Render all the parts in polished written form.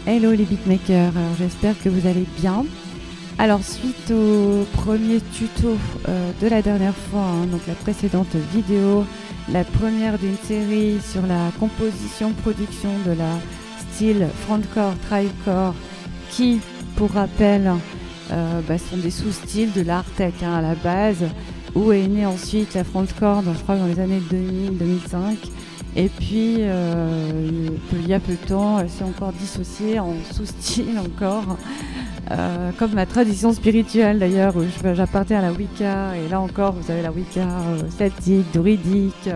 Hello les beatmakers, alors j'espère que vous allez bien. Alors suite au premier tuto de la dernière fois, donc la précédente vidéo, la première d'une série sur la composition, production de la style frontcore, tribecore, qui pour rappel sont des sous-styles de l'art tech à la base, où est née ensuite la frontcore, je crois dans les années 2000-2005. Et puis, il y a peu de temps, elle s'est encore dissociée en sous-style encore, comme ma tradition spirituelle d'ailleurs, où j'appartiens à la Wicca, et là encore, vous avez la Wicca celtique, druidique,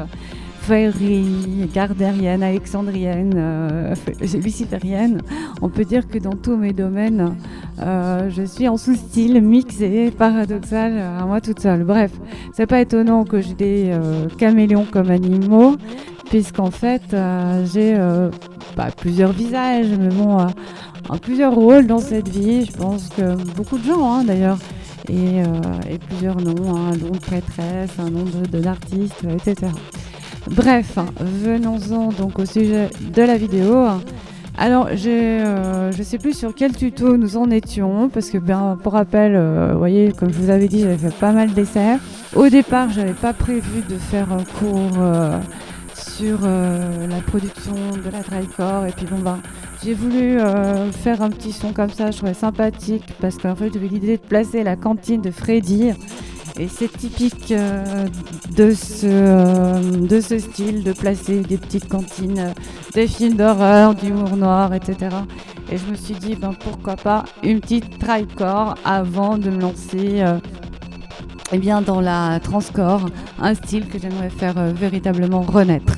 fairy, gardérienne, alexandrienne, luciférienne. On peut dire que dans tous mes domaines, je suis en sous-style mixé, paradoxal, à moi toute seule. Bref, c'est pas étonnant que j'ai des caméléons comme animaux, puisqu'en fait j'ai plusieurs visages, mais bon, plusieurs rôles dans cette vie. Je pense que beaucoup de gens d'ailleurs, et plusieurs noms, un nom de prêtresse, un nom d'artiste, etc. Bref, venons-en donc au sujet de la vidéo. Alors, je sais plus sur quel tuto nous en étions, parce que pour rappel, vous voyez, comme je vous avais dit, j'avais fait pas mal d'essais. Au départ, j'avais pas prévu de faire un cours sur la production de la tribecore, et puis j'ai voulu faire un petit son comme ça, je trouvais sympathique, parce qu'en fait j'avais l'idée de placer la cantine de Freddy, et c'est typique de ce style, de placer des petites cantines, des films d'horreur, d'humour noir, etc. Et je me suis dit, pourquoi pas une petite tribecore avant de me lancer dans la transcore, un style que j'aimerais faire véritablement renaître,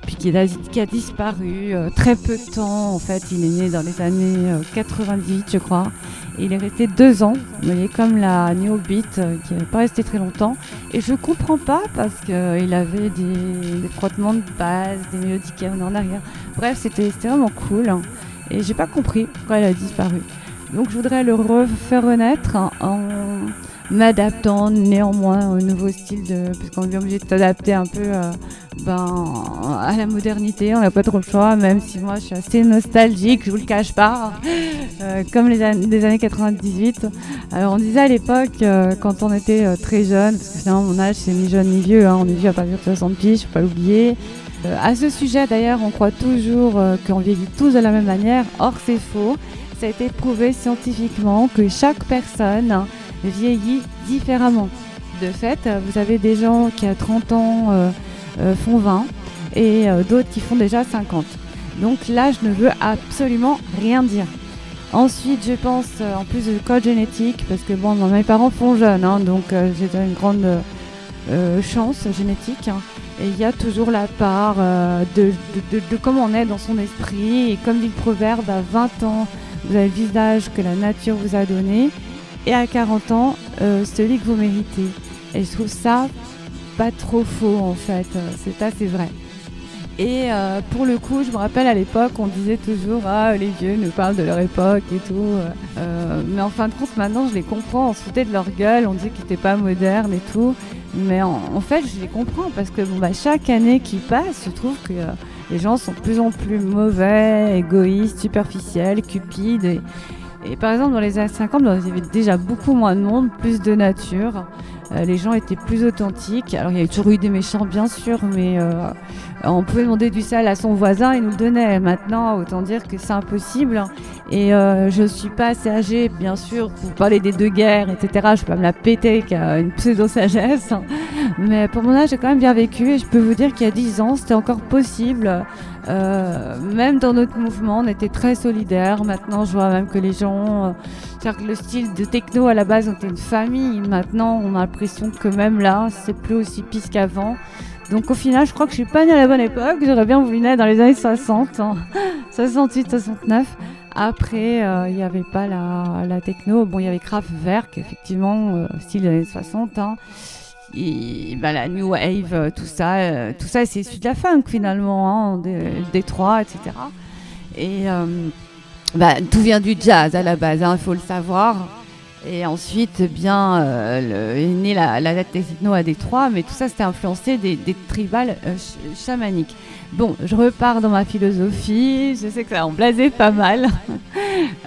puis qui a disparu très peu de temps. En fait, il est né dans les années 98, je crois, et il est resté 2 ans. Vous voyez, comme la New Beat, qui n'est pas resté très longtemps. Et je comprends pas, parce qu'il avait des frottements de base, des mélodies qui venaient en arrière. Bref, c'était vraiment cool, et j'ai pas compris pourquoi il a disparu. Donc je voudrais le refaire renaître en m'adaptant néanmoins au nouveau style, parce qu'on est obligé de s'adapter un peu à la modernité. On n'a pas trop le choix, même si moi je suis assez nostalgique, je vous le cache pas, comme des années 98. Alors on disait à l'époque, quand on était très jeune, parce que finalement mon âge c'est ni jeune ni vieux, on est vieux à partir de 60 piges, faut pas l'oublier. À ce sujet d'ailleurs, on croit toujours qu'on vieillit tous de la même manière. Or c'est faux. Ça a été prouvé scientifiquement que chaque personne vieillit différemment. De fait, vous avez des gens qui à 30 ans font 20, et d'autres qui font déjà 50. Donc l'âge ne veut absolument rien dire. Ensuite, je pense, en plus de code génétique, parce que mes parents font jeunes, donc j'ai une grande chance génétique, et il y a toujours la part de comment on est dans son esprit, et comme dit le proverbe, à 20 ans, vous avez le visage que la nature vous a donné, et à 40 ans, celui que vous méritez. Et je trouve ça pas trop faux, en fait. C'est assez vrai. Et pour le coup, je me rappelle à l'époque, on disait toujours « Ah, les vieux nous parlent de leur époque et tout. » Mais en fin de compte, maintenant, je les comprends. On se foutait de leur gueule, on disait qu'ils n'étaient pas modernes et tout. Mais en fait, je les comprends, parce que chaque année qui passe, je trouve que les gens sont de plus en plus mauvais, égoïstes, superficiels, cupides. Et par exemple, dans les années 50, il y avait déjà beaucoup moins de monde, plus de nature. Les gens étaient plus authentiques. Alors, il y a toujours eu des méchants, bien sûr, mais on pouvait demander du sel à son voisin, il nous le donnait. Maintenant, autant dire que c'est impossible. Et je ne suis pas assez âgée, bien sûr, pour parler des 2 guerres, etc. Je ne vais pas me la péter qu'à une pseudo-sagesse. Mais pour mon âge, j'ai quand même bien vécu. Et je peux vous dire qu'il y a 10 ans, c'était encore possible. Même dans notre mouvement, on était très solidaires. Maintenant, je vois même que les gens... c'est-à-dire que le style de techno, à la base, on était une famille. Maintenant, on a l'impression que même là, c'est plus aussi pisse qu'avant. Donc au final, je crois que je suis pas née à la bonne époque. J'aurais bien voulu naître dans les années 60, 68, 69. Après, il n'y avait pas la techno. Bon, il y avait Kraftwerk, effectivement, style des années 60. Et, la New Wave, tout ça, c'est issu de la funk finalement, Détroit, etc. Et tout vient du jazz à la base, il faut le savoir. Et ensuite, bien, est née la techno à Détroit, mais tout ça, c'était influencé des tribales chamaniques. Bon, je repars dans ma philosophie, je sais que ça en blasait pas mal.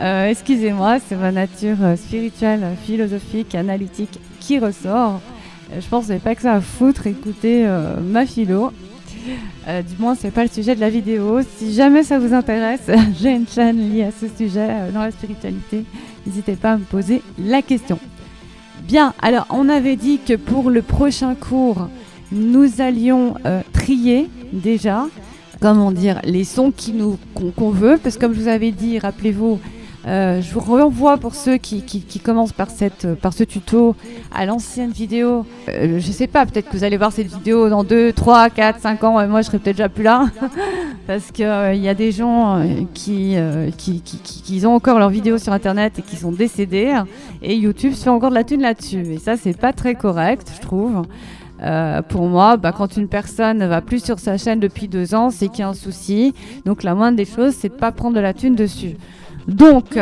Excusez-moi, c'est ma nature spirituelle, philosophique, analytique qui ressort. Je pense que vous n'avez pas que ça à foutre, écoutez ma philo. Du moins, c'est pas le sujet de la vidéo. Si jamais ça vous intéresse, j'ai une chaîne liée à ce sujet dans la spiritualité. N'hésitez pas à me poser la question. Bien, alors on avait dit que pour le prochain cours, nous allions trier déjà, comment dire, les sons qu'on veut. Parce que comme je vous avais dit, rappelez-vous, je vous renvoie pour ceux qui commencent par ce tuto à l'ancienne vidéo. Je sais pas, peut-être que vous allez voir cette vidéo dans 2, 3, 4, 5 ans et moi je serai peut-être déjà plus là parce qu'il y a des gens qui ont encore leurs vidéos sur internet et qui sont décédés et YouTube se fait encore de la thune là-dessus et ça c'est pas très correct je trouve. Pour moi, quand une personne ne va plus sur sa chaîne depuis 2 ans, c'est qu'il y a un souci. Donc la moindre des choses, c'est de ne pas prendre de la thune dessus. Donc,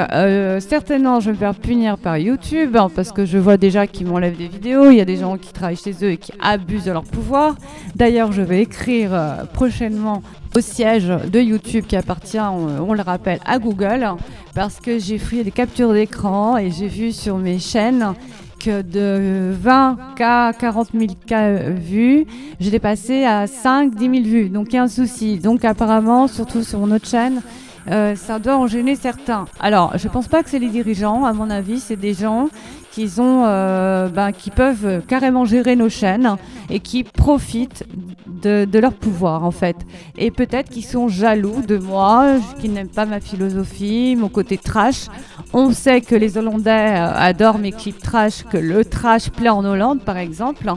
certainement, je vais me faire punir par YouTube parce que je vois déjà qu'ils m'enlèvent des vidéos. Il y a des gens qui travaillent chez eux et qui abusent de leur pouvoir. D'ailleurs, je vais écrire prochainement au siège de YouTube qui appartient, on le rappelle, à Google parce que j'ai fait des captures d'écran et j'ai vu sur mes chaînes que de 20K, 40 000 K vues, j'ai passé à 5, 10 000 vues. Donc, il y a un souci. Donc, apparemment, surtout sur mon autre chaîne, ça doit en gêner certains. Alors, je pense pas que c'est les dirigeants, à mon avis, c'est des gens qui peuvent carrément gérer nos chaînes et qui profitent de leur pouvoir en fait. Et peut-être qu'ils sont jaloux de moi, qui n'aiment pas ma philosophie, mon côté trash. On sait que les Hollandais adorent mes clips trash, que le trash plaît en Hollande par exemple,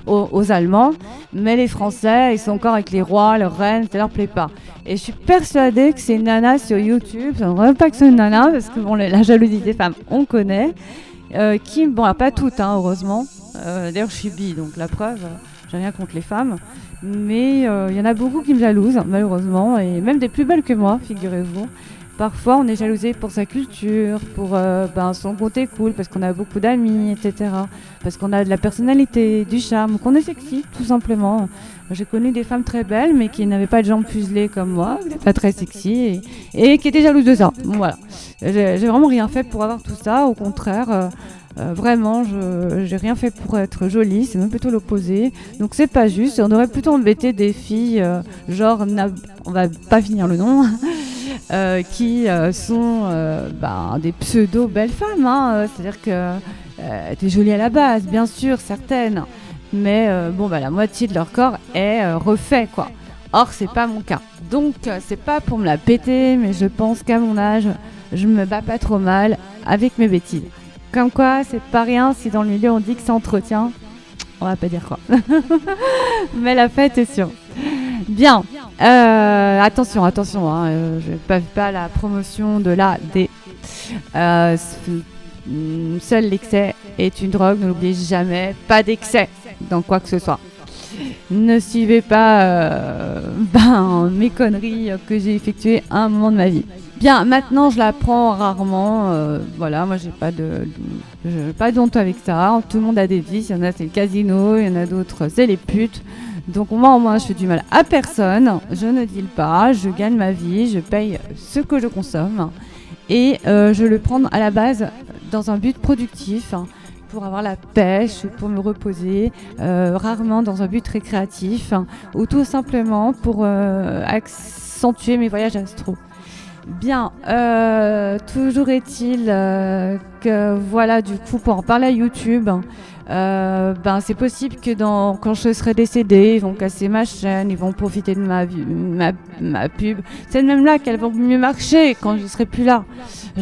aux Allemands, mais les Français, ils sont encore avec les rois, leurs reines, ça leur plaît pas. Et je suis persuadée que ces nanas sur YouTube, ça ne devrait pas que c'est une nana, parce que bon, la jalousie des femmes, on connaît, pas toutes, heureusement. D'ailleurs, je suis bi, donc la preuve, j'ai rien contre les femmes. Mais il y en a beaucoup qui me jalousent, malheureusement, et même des plus belles que moi, figurez-vous. Parfois, on est jalousé pour sa culture, pour son côté cool, parce qu'on a beaucoup d'amis, etc. Parce qu'on a de la personnalité, du charme, qu'on est sexy, tout simplement. J'ai connu des femmes très belles, mais qui n'avaient pas de jambes fuselées comme moi, pas très sexy, et qui étaient jalouses de ça. Bon, voilà. J'ai vraiment rien fait pour avoir tout ça, au contraire. Vraiment, j'ai rien fait pour être jolie, c'est même plutôt l'opposé. Donc c'est pas juste, on devrait plutôt embêter des filles, on va pas finir le nom, qui sont des pseudo belles femmes. C'est-à-dire que t'es jolie à la base, bien sûr, certaines. Mais la moitié de leur corps est refait, quoi. Or, c'est pas mon cas. Donc, c'est pas pour me la péter, mais je pense qu'à mon âge, je me bats pas trop mal avec mes bêtises. Comme quoi, c'est pas rien si dans le milieu on dit que ça entretient. On va pas dire quoi. Mais la fête est sûre. Bien. Attention, je ne fais pas la promotion de l'AD. Seul l'excès est une drogue, ne l'oubliez jamais. Pas d'excès dans quoi que ce soit. Ne suivez pas mes conneries que j'ai effectuées à un moment de ma vie. Bien, maintenant je la prends rarement. Moi j'ai pas de honte avec ça. Tout le monde a des vices. Il y en a c'est le casino, il y en a d'autres c'est les putes. Donc moi au moins je fais du mal à personne. Je ne deal pas, je gagne ma vie, je paye ce que je consomme et je le prends à la base dans un but productif. Pour avoir la pêche ou pour me reposer, rarement dans un but récréatif ou tout simplement pour accentuer mes voyages astro. Bien, toujours est-il que voilà, du coup, pour en parler à YouTube, c'est possible que quand je serai décédée, ils vont casser ma chaîne, ils vont profiter de ma pub. C'est même là qu'elles vont mieux marcher quand je serai plus là,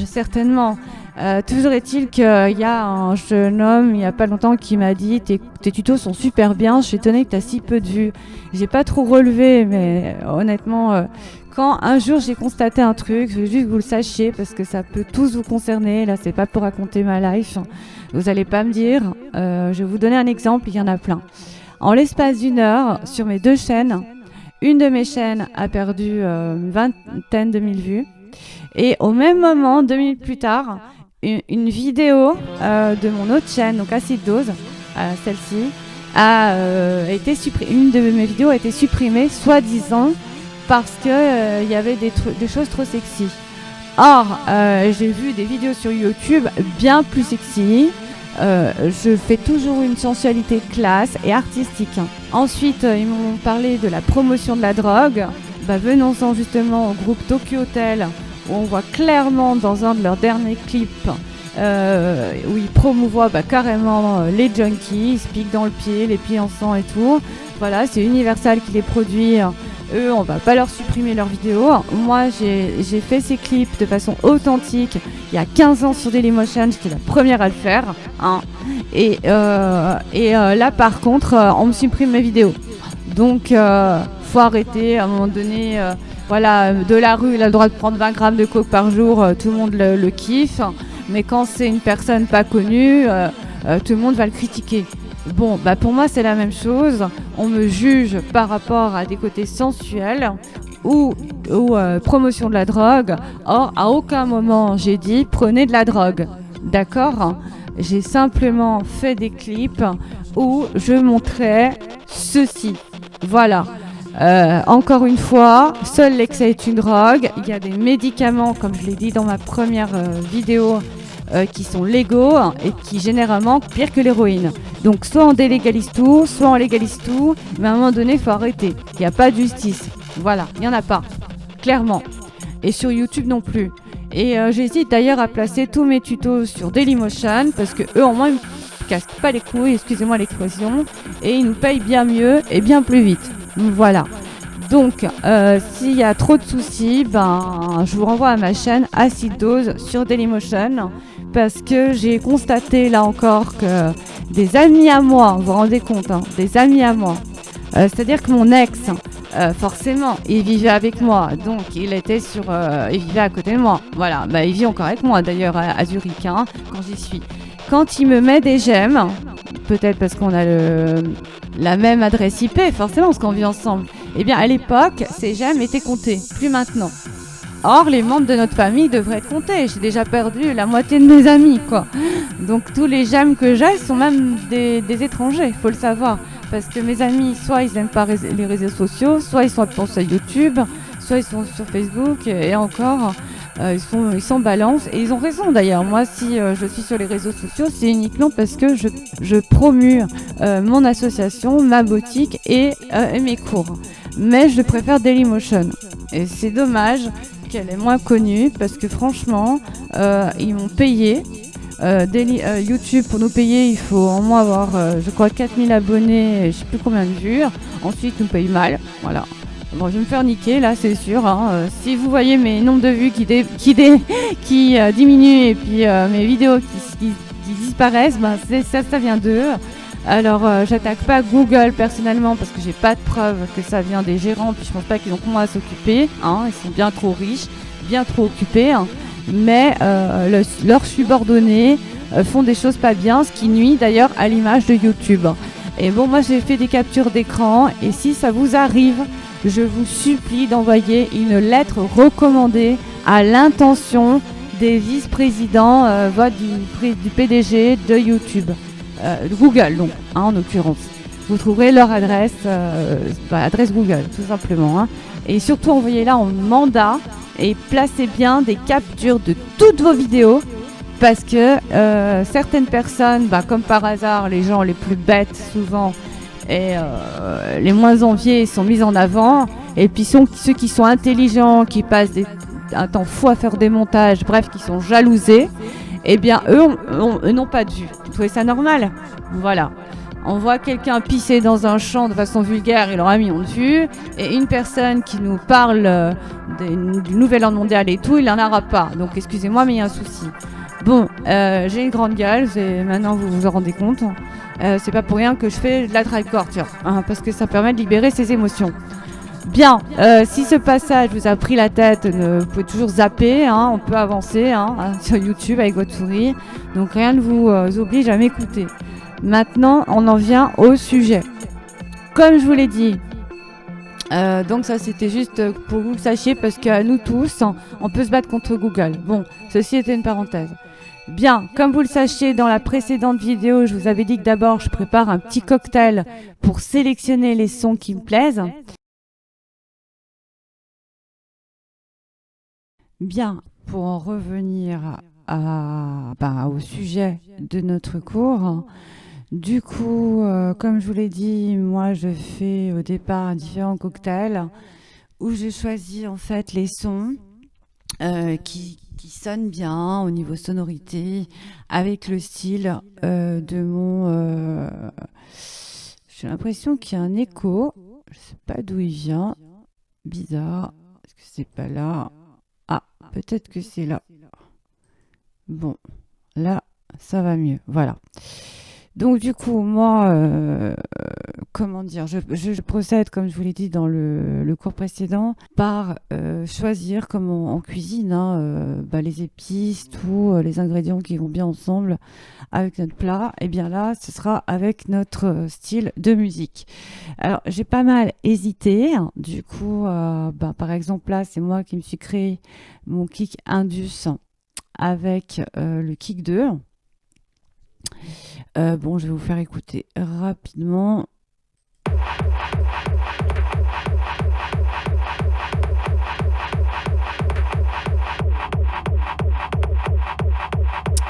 certainement. Toujours est-il qu'il y a un jeune homme il n'y a pas longtemps qui m'a dit tes tutos sont super bien, je suis étonnée que tu as si peu de vues. J'ai pas trop relevé, mais honnêtement, quand un jour j'ai constaté un truc, je veux juste que vous le sachiez parce que ça peut tous vous concerner. Là, c'est pas pour raconter ma life. Vous allez pas me dire. Je vais vous donner un exemple, il y en a plein. En l'espace d'1 heure, sur mes 2 chaînes, une de mes chaînes a perdu une vingtaine de mille vues. Et au même moment, 2 minutes plus tard, une vidéo de mon autre chaîne, donc Acid Dose, celle-ci, une de mes vidéos a été supprimée, soi-disant, parce que il y avait des choses trop sexy. Or, j'ai vu des vidéos sur YouTube bien plus sexy. Je fais toujours une sensualité classe et artistique. Ensuite, ils m'ont parlé de la promotion de la drogue. Venons-en justement au groupe Tokyo Hotel, où on voit clairement dans un de leurs derniers clips où ils promouvoient carrément les junkies, ils se piquent dans le pied, les pieds en sang et tout. Voilà, c'est Universal qui les produit. Eux, on va pas leur supprimer leurs vidéos. Moi, j'ai fait ces clips de façon authentique il y a 15 ans sur Dailymotion. J'étais la première à le faire. Et là, par contre, on me supprime mes vidéos. Donc, faut arrêter. À un moment donné, de la rue, il a le droit de prendre 20 grammes de coke par jour. Tout le monde le kiffe. Mais quand c'est une personne pas connue, tout le monde va le critiquer. Bon, pour moi, c'est la même chose. On me juge par rapport à des côtés sensuels ou promotion de la drogue. Or, à aucun moment, j'ai dit prenez de la drogue. D'accord ? J'ai simplement fait des clips où je montrais ceci. Voilà. Encore une fois, seul l'excès est une drogue. Il y a des médicaments, comme je l'ai dit dans ma première vidéo, qui sont légaux et qui généralement pire que l'héroïne. Donc soit on délégalise tout, soit on légalise tout, mais à un moment donné, il faut arrêter. Il n'y a pas de justice. Voilà, il n'y en a pas. Clairement. Et sur YouTube non plus. Et j'hésite d'ailleurs à placer tous mes tutos sur Dailymotion parce que eux, au moins, ils me cassent pas les couilles, excusez-moi l'expression, et ils nous payent bien mieux et bien plus vite. Voilà. Donc, s'il y a trop de soucis, je vous renvoie à ma chaîne Acid Dose sur Dailymotion parce que j'ai constaté là encore que des amis à moi, vous vous rendez compte, des amis à moi, c'est-à-dire que mon ex, forcément, il vivait avec moi, donc il vivait à côté de moi. Voilà, il vit encore avec moi d'ailleurs à Zurich quand j'y suis. Quand il me met des j'aime, peut-être parce qu'on a la même adresse IP, forcément, parce qu'on vit ensemble. Eh bien, à l'époque, ces j'aime étaient comptés, plus maintenant. Or, les membres de notre famille devraient être comptés. J'ai déjà perdu la moitié de mes amis, quoi. Donc, tous les j'aime que j'ai sont même des étrangers, faut le savoir. Parce que mes amis, soit ils n'aiment pas les réseaux sociaux, soit ils sont absents sur YouTube, soit ils sont sur Facebook, et encore, ils s'en balancent. Et ils ont raison d'ailleurs. Moi, si je suis sur les réseaux sociaux, c'est uniquement parce que je promue mon association, ma boutique et mes cours. Mais je préfère Dailymotion. Et c'est dommage qu'elle est moins connue parce que franchement, ils m'ont payé. YouTube, pour nous payer, il faut au moins avoir, je crois, 4000 abonnés et je sais plus combien de vues. Ensuite, ils nous payent mal. Voilà. Bon, je vais me faire niquer, là, c'est sûr. Si vous voyez mes nombres de vues qui diminuent et puis mes vidéos qui disparaissent, ça vient d'eux. Alors, j'attaque pas Google personnellement parce que j'ai pas de preuves que ça vient des gérants. Puis je pense pas qu'ils ont comment à s'occuper. Ils sont bien trop riches, bien trop occupés. Mais leurs subordonnés font des choses pas bien, ce qui nuit d'ailleurs à l'image de YouTube. Et bon, moi j'ai fait des captures d'écran et si ça vous arrive, je vous supplie d'envoyer une lettre recommandée à l'intention des vice-présidents du PDG de YouTube, de Google donc, en l'occurrence. Vous trouverez leur adresse, adresse Google tout simplement. Et surtout envoyez-la en mandat et placez bien des captures de toutes vos vidéos parce que certaines personnes, comme par hasard, les gens les plus bêtes souvent et les moins enviés sont mis en avant et puis ceux qui sont intelligents, qui passent un temps fou à faire des montages, bref, qui sont jalousés, eh bien eux n'ont pas de vue. Vous trouvez ça normal ? Voilà. On voit quelqu'un pisser dans un champ de façon vulgaire, il aura un million de vues. Et une personne qui nous parle du nouvel ordre mondial et tout, il n'en aura pas. Donc excusez-moi, mais il y a un souci. Bon, j'ai une grande gueule, maintenant vous vous en rendez compte. C'est pas pour rien que je fais de la dry torture, parce que ça permet de libérer ses émotions. Bien, si ce passage vous a pris la tête, vous pouvez toujours zapper, on peut avancer sur YouTube avec votre souris. Donc rien ne vous oblige à m'écouter. Maintenant, on en vient au sujet. Comme je vous l'ai dit, donc ça c'était juste pour que vous le sachiez parce qu'à nous tous, on peut se battre contre Google. Bon, ceci était une parenthèse. Bien, comme vous le sachiez, dans la précédente vidéo, je vous avais dit que d'abord, je prépare un petit cocktail pour sélectionner les sons qui me plaisent. Bien, pour en revenir au sujet de notre cours, du coup, comme je vous l'ai dit, moi, je fais au départ différents cocktails où je choisis en fait les sons qui sonnent bien au niveau sonorité, avec le style de mon... J'ai l'impression qu'il y a un écho. Je sais pas d'où il vient. Bizarre. Est-ce que c'est pas là? Ah, peut-être que c'est là. Bon, là, ça va mieux. Voilà. Donc du coup, moi, comment dire, je procède, comme je vous l'ai dit dans le cours précédent, par choisir, comme en cuisine, les épices, tous les ingrédients qui vont bien ensemble avec notre plat. Et bien là, ce sera avec notre style de musique. Alors, j'ai pas mal hésité. Du coup, par exemple, là, c'est moi qui me suis créé mon kick Indus avec le kick 2. Bon, je vais vous faire écouter rapidement.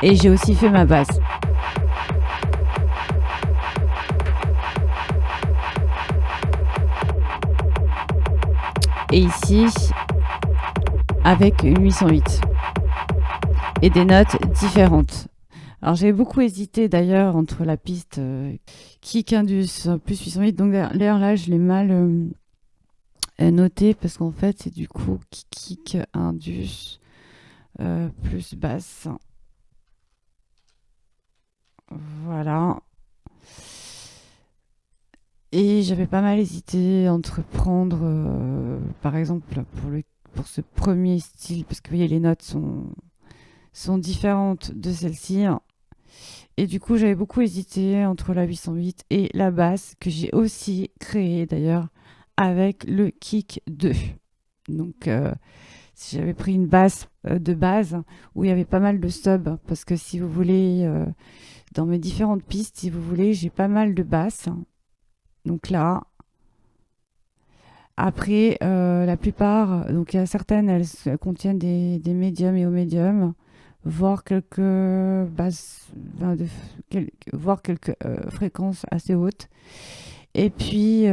Et j'ai aussi fait ma basse. Et ici, avec une 808. Et des notes différentes. Alors j'ai beaucoup hésité d'ailleurs entre la piste kick Indus plus 808. Donc d'ailleurs là, je l'ai mal noté parce qu'en fait, c'est du coup kick Indus plus basse. Voilà. Et j'avais pas mal hésité entre prendre, par exemple, pour ce premier style, parce que vous voyez, les notes sont différentes de celle-ci. Et du coup, j'avais beaucoup hésité entre la 808 et la basse, que j'ai aussi créée d'ailleurs avec le kick 2. Donc, si j'avais pris une basse de base, où il y avait pas mal de subs, parce que si vous voulez, dans mes différentes pistes, si vous voulez, j'ai pas mal de basses. Donc là, après, la plupart, donc il y a certaines, elles contiennent des médiums et au médium, voire quelques basses, voire quelques fréquences assez hautes. Et puis,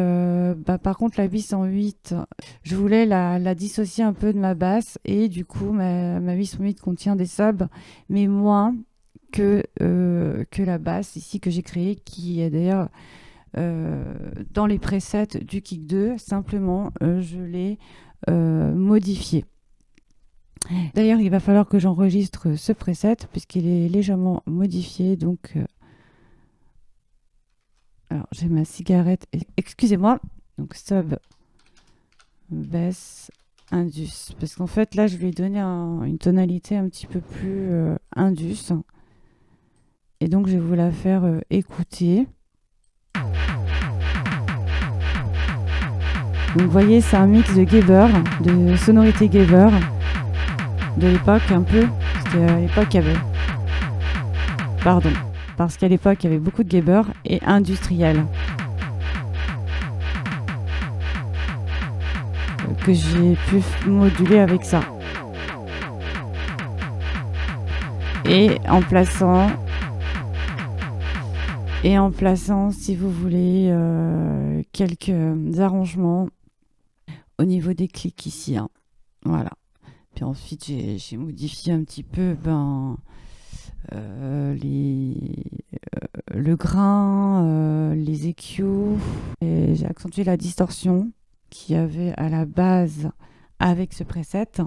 par contre, la 808, je voulais la dissocier un peu de ma basse, et du coup, ma 808 contient des subs, mais moins que la basse ici que j'ai créée, qui est d'ailleurs dans les presets du Kick 2, simplement je l'ai modifié. D'ailleurs, il va falloir que j'enregistre ce preset puisqu'il est légèrement modifié. Donc, alors j'ai ma cigarette. Excusez-moi. Donc sub baisse Indus, parce qu'en fait là je lui ai donné une tonalité un petit peu plus Indus. Et donc je vais vous la faire écouter. Donc vous voyez, c'est un mix de Gabber, de sonorité Gabber, de l'époque un peu, parce qu'à l'époque il y avait... Pardon, parce qu'à l'époque il y avait beaucoup de Gabber et industriel. Que j'ai pu moduler avec ça. Et en plaçant, si vous voulez, quelques arrangements au niveau des clics ici. Voilà. Puis ensuite, j'ai modifié un petit peu le grain, les EQ. Et j'ai accentué la distorsion qu'il y avait à la base avec ce preset.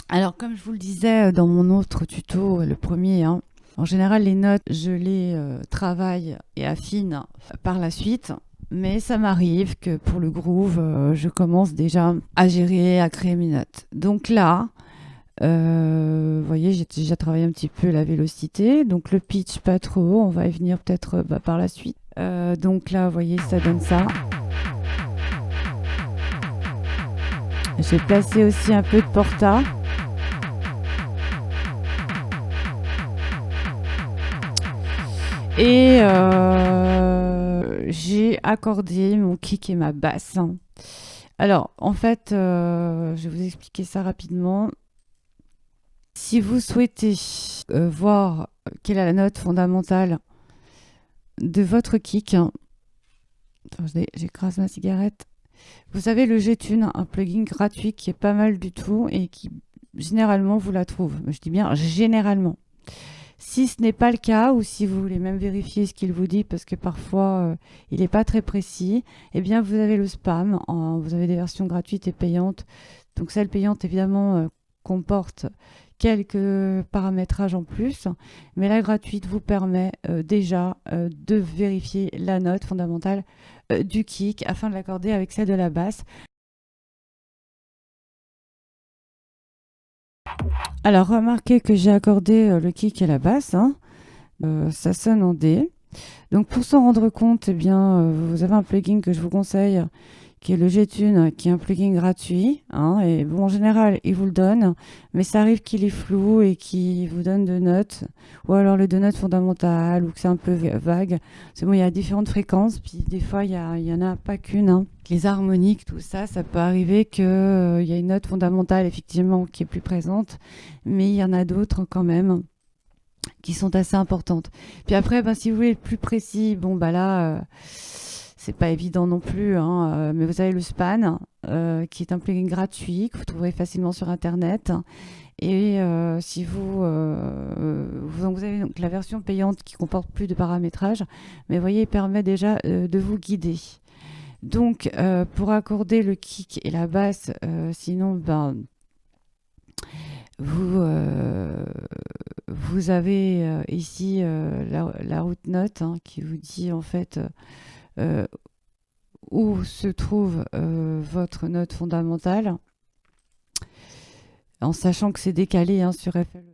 Alors, comme je vous le disais dans mon autre tuto, le premier, en général, les notes, je les travaille et affine par la suite. Mais ça m'arrive que pour le groove, je commence déjà à gérer, à créer mes notes. Donc là, vous voyez, j'ai déjà travaillé un petit peu la vélocité. Donc le pitch, pas trop. On va y venir peut-être par la suite. Donc là, vous voyez, ça donne ça. J'ai placé aussi un peu de porta. Et j'ai accordé mon kick et ma basse. Alors, en fait, je vais vous expliquer ça rapidement. Si vous souhaitez voir quelle est la note fondamentale de votre kick, attends, j'écrase ma cigarette. Vous avez le G-Tune, un plugin gratuit qui est pas mal du tout et qui généralement vous la trouve. Je dis bien généralement. Si ce n'est pas le cas, ou si vous voulez même vérifier ce qu'il vous dit, parce que parfois il n'est pas très précis, eh bien vous avez le spam. Vous avez des versions gratuites et payantes. Donc celle payante, évidemment, comporte quelques paramétrages en plus, mais la gratuite vous permet déjà de vérifier la note fondamentale du kick afin de l'accorder avec celle de la basse. Alors remarquez que j'ai accordé le kick et la basse, hein. Ça sonne en D. Donc pour s'en rendre compte, eh bien, vous avez un plugin que je vous conseille qui est le G-Tune, qui est un plugin gratuit, hein, et bon, en général, il vous le donne, mais ça arrive qu'il est flou et qu'il vous donne deux notes, ou alors les deux notes fondamentales, ou que c'est un peu vague. C'est bon, il y a différentes fréquences, puis des fois, il y en a pas qu'une, hein. Les harmoniques, tout ça, ça peut arriver qu'il y a une note fondamentale, effectivement, qui est plus présente, mais il y en a d'autres quand même qui sont assez importantes. Puis après, ben, si vous voulez être plus précis, bon, bah là, c'est pas évident non plus, hein, mais vous avez le Span, qui est un plugin gratuit que vous trouverez facilement sur Internet. Et si vous avez donc la version payante qui comporte plus de paramétrage, mais vous voyez, il permet déjà de vous guider. Donc, pour accorder le kick et la basse, sinon, ben, vous avez ici la route note, hein, qui vous dit en fait euh, où se trouve votre note fondamentale, en sachant que c'est décalé, hein, sur FL.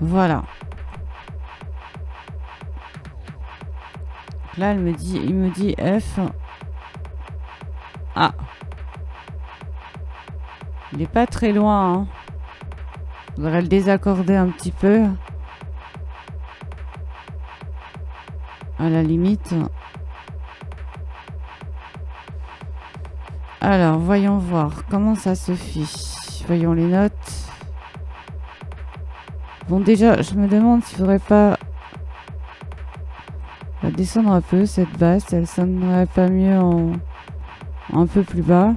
Voilà. Là, il me dit F. Ah, il est pas très loin, hein. Faudrait le désaccorder un petit peu. À la limite. Alors, voyons voir comment ça se fait. Voyons les notes. Bon, déjà, je me demande s'il faudrait pas la descendre un peu, cette basse. Elle sonnerait pas mieux en un peu plus bas.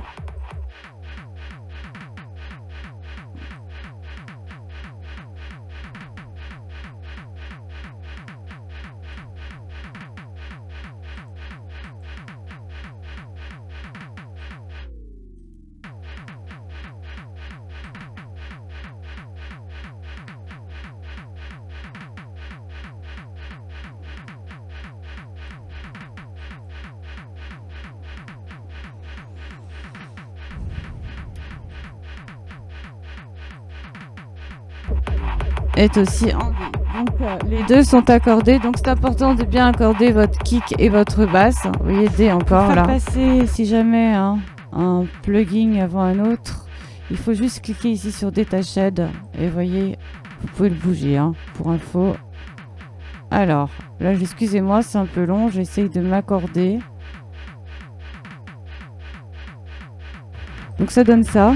Est aussi en D. Donc les deux sont accordés, donc c'est important de bien accorder votre kick et votre basse. Vous voyez, D encore là. Pour passer, si jamais un plugin avant un autre, il faut juste cliquer ici sur Detached et voyez, vous pouvez le bouger, hein, pour info. Alors, là, excusez-moi, c'est un peu long, j'essaye de m'accorder. Donc ça donne ça.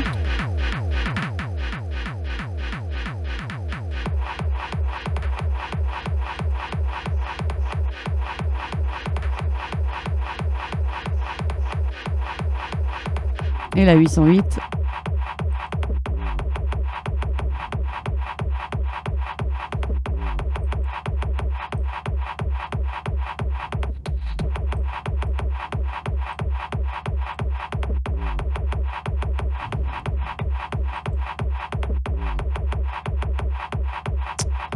Et la 808.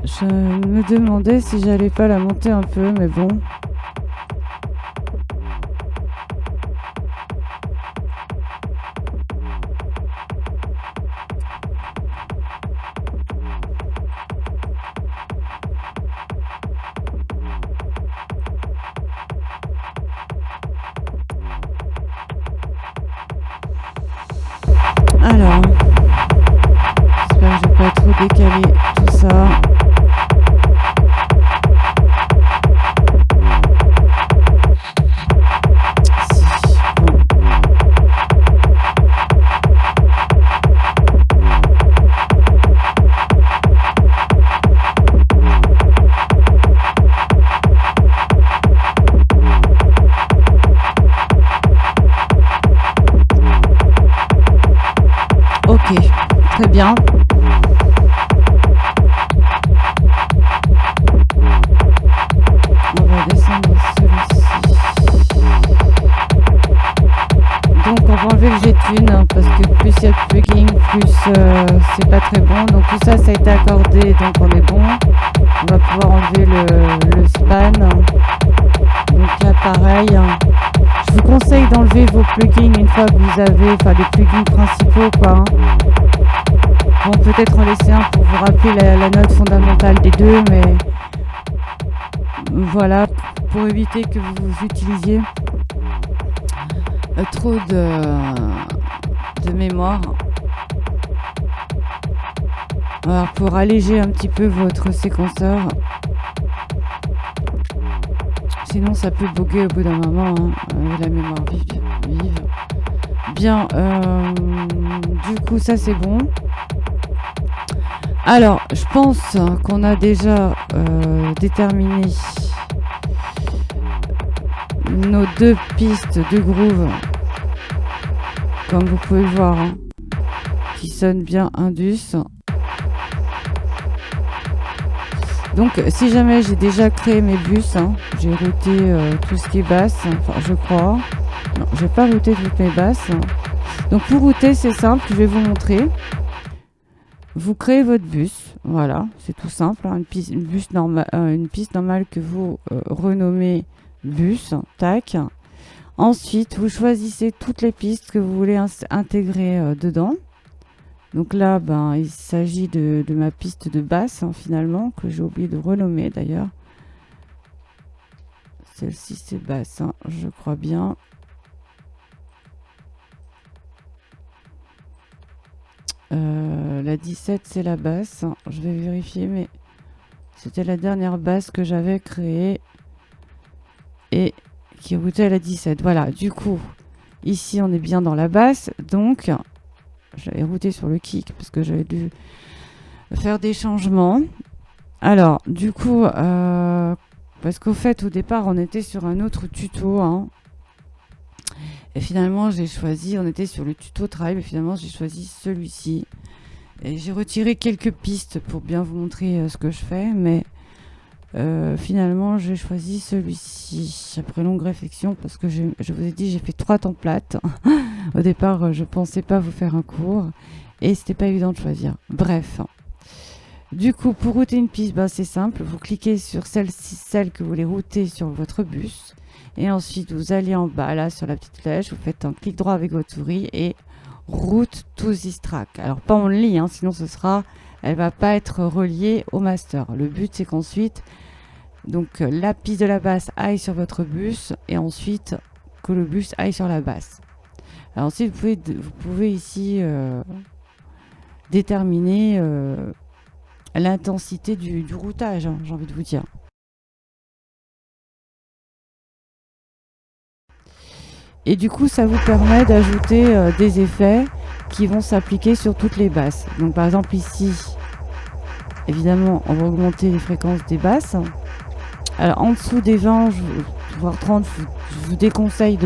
Je me demandais si j'allais pas la monter un peu, mais bon. Alors, j'espère que je vais pas trop décaler tout ça. Ok, très bien. On va descendre celui-ci. Donc on va enlever le G-Tune, hein, parce que plus il y a de plugins, plus c'est pas très bon. Donc tout ça, ça a été accordé, donc on est bon. On va pouvoir enlever le span. Donc là pareil. Je vous conseille d'enlever vos plugins une fois que vous avez, enfin les plugins principaux quoi. Hein. Bon, peut-être en laisser un pour vous rappeler la note fondamentale des deux, mais voilà, pour éviter que vous utilisiez trop de mémoire. Alors, pour alléger un petit peu votre séquenceur. Sinon, ça peut boguer au bout d'un moment, hein, la mémoire vive. Bien, du coup, ça c'est bon. Alors, je pense qu'on a déjà déterminé nos deux pistes de groove, comme vous pouvez le voir, hein, qui sonnent bien Indus. Donc, si jamais j'ai déjà créé mes bus, hein, j'ai routé tout ce qui est basse, enfin, je crois. Non, je vais pas router toutes mes basses. Donc, pour router, c'est simple, je vais vous montrer. Vous créez votre bus, voilà, c'est tout simple, hein, une piste normale que vous renommez bus, tac. Ensuite, vous choisissez toutes les pistes que vous voulez intégrer dedans. Donc là, ben, il s'agit de ma piste de basse, hein, finalement, que j'ai oublié de renommer d'ailleurs. Celle-ci, c'est basse, hein, je crois bien. La 17 c'est la basse. Je vais vérifier, mais c'était la dernière basse que j'avais créée et qui routait à la 17. Voilà, du coup, ici on est bien dans la basse. Donc, j'avais routé sur le kick parce que j'avais dû faire des changements. Alors, du coup, parce qu'au fait, au départ, on était sur un autre tuto. Hein. Et finalement, j'ai choisi, on était sur le tuto Tribe, et finalement, j'ai choisi celui-ci. Et j'ai retiré quelques pistes pour bien vous montrer ce que je fais, mais finalement, j'ai choisi celui-ci, après longue réflexion, parce que je vous ai dit, j'ai fait 3 templates. Au départ, je pensais pas vous faire un cours, et c'était pas évident de choisir. Bref. Du coup, pour router une piste, bah, c'est simple, vous cliquez sur celle que vous voulez router sur votre bus. Et ensuite, vous allez en bas, là, sur la petite flèche, vous faites un clic droit avec votre souris et route to this track. Alors, pas only, hein, sinon elle va pas être reliée au master. Le but, c'est qu'ensuite, donc, la piste de la basse aille sur votre bus et ensuite que le bus aille sur la basse. Alors, ensuite, vous pouvez ici déterminer l'intensité du routage, hein, j'ai envie de vous dire. Et du coup, ça vous permet d'ajouter des effets qui vont s'appliquer sur toutes les basses. Donc par exemple ici, évidemment, on va augmenter les fréquences des basses. Alors en dessous des 20, voire 30, je vous déconseille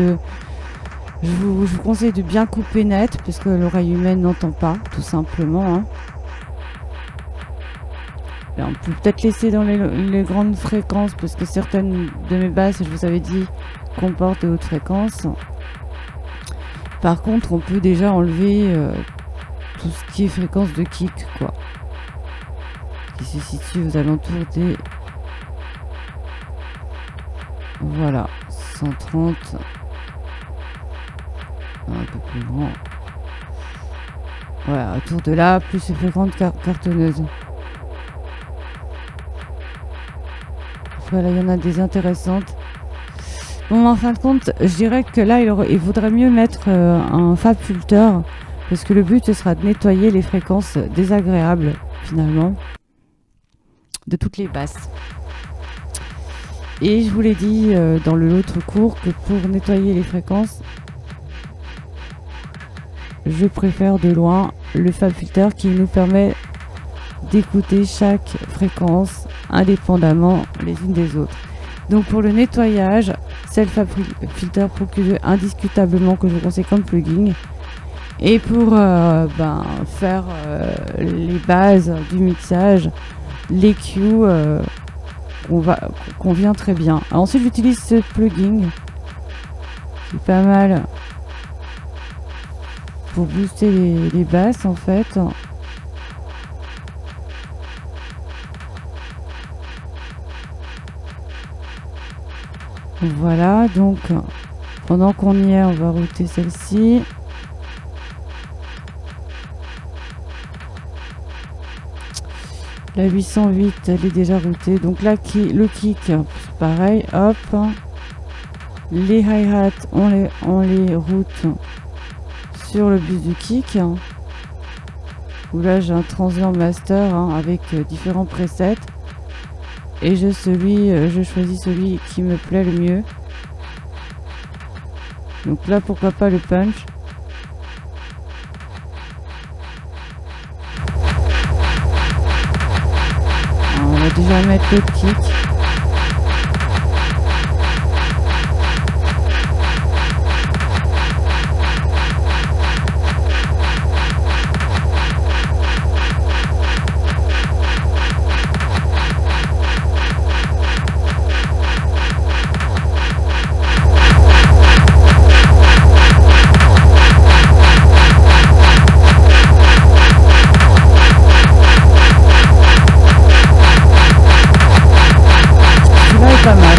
je vous conseille de bien couper net, parce que l'oreille humaine n'entend pas, tout simplement. Hein. Alors, on peut peut-être laisser dans les grandes fréquences, parce que certaines de mes basses, je vous avais dit, comportent de hautes fréquences. Par contre, on peut déjà enlever tout ce qui est fréquence de kick, quoi. Qui se situe aux alentours des... Voilà, 130. Un peu plus grand. Voilà, autour de là, plus ces fréquences cartonneuses. Voilà, il y en a des intéressantes. Bon, en fin de compte, je dirais que là, il vaudrait mieux mettre un fab filter, parce que le but, ce sera de nettoyer les fréquences désagréables, finalement, de toutes les basses. Et je vous l'ai dit dans l'autre cours que pour nettoyer les fréquences, je préfère de loin le fab filter qui nous permet d'écouter chaque fréquence indépendamment les unes des autres. Donc pour le nettoyage, c'est le Fab Filter Pro-Q2 indiscutablement que je vous conseille comme plugin. Et pour faire les bases du mixage, l'EQ convient très bien. Alors ensuite j'utilise ce plugin qui est pas mal pour booster les basses en fait. Voilà, donc pendant qu'on y est, on va router celle-ci. La 808, elle est déjà routée. Donc là, le kick, pareil, hop. Les hi-hats, on les route sur le bus du kick. Où là, j'ai un transient master avec différents presets. Et je choisis celui qui me plaît le mieux. Donc là, pourquoi pas le punch. Alors, on va déjà mettre le kick. Pas mal.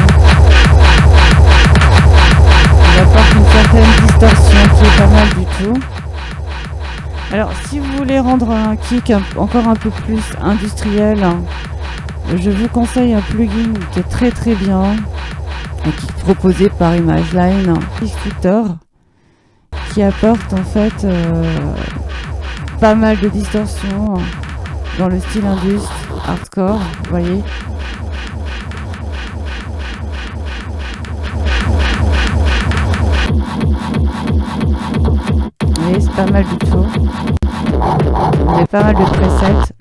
Il apporte une certaine distorsion qui est pas mal du tout. Alors si vous voulez rendre un kick encore un peu plus industriel, je vous conseille un plugin qui est très très bien et qui est proposé par ImageLine, Kick Filter, qui apporte en fait pas mal de distorsions dans le style indus, hardcore, vous voyez. Vous voyez, c'est pas mal du tout. Vous avez pas mal de presets.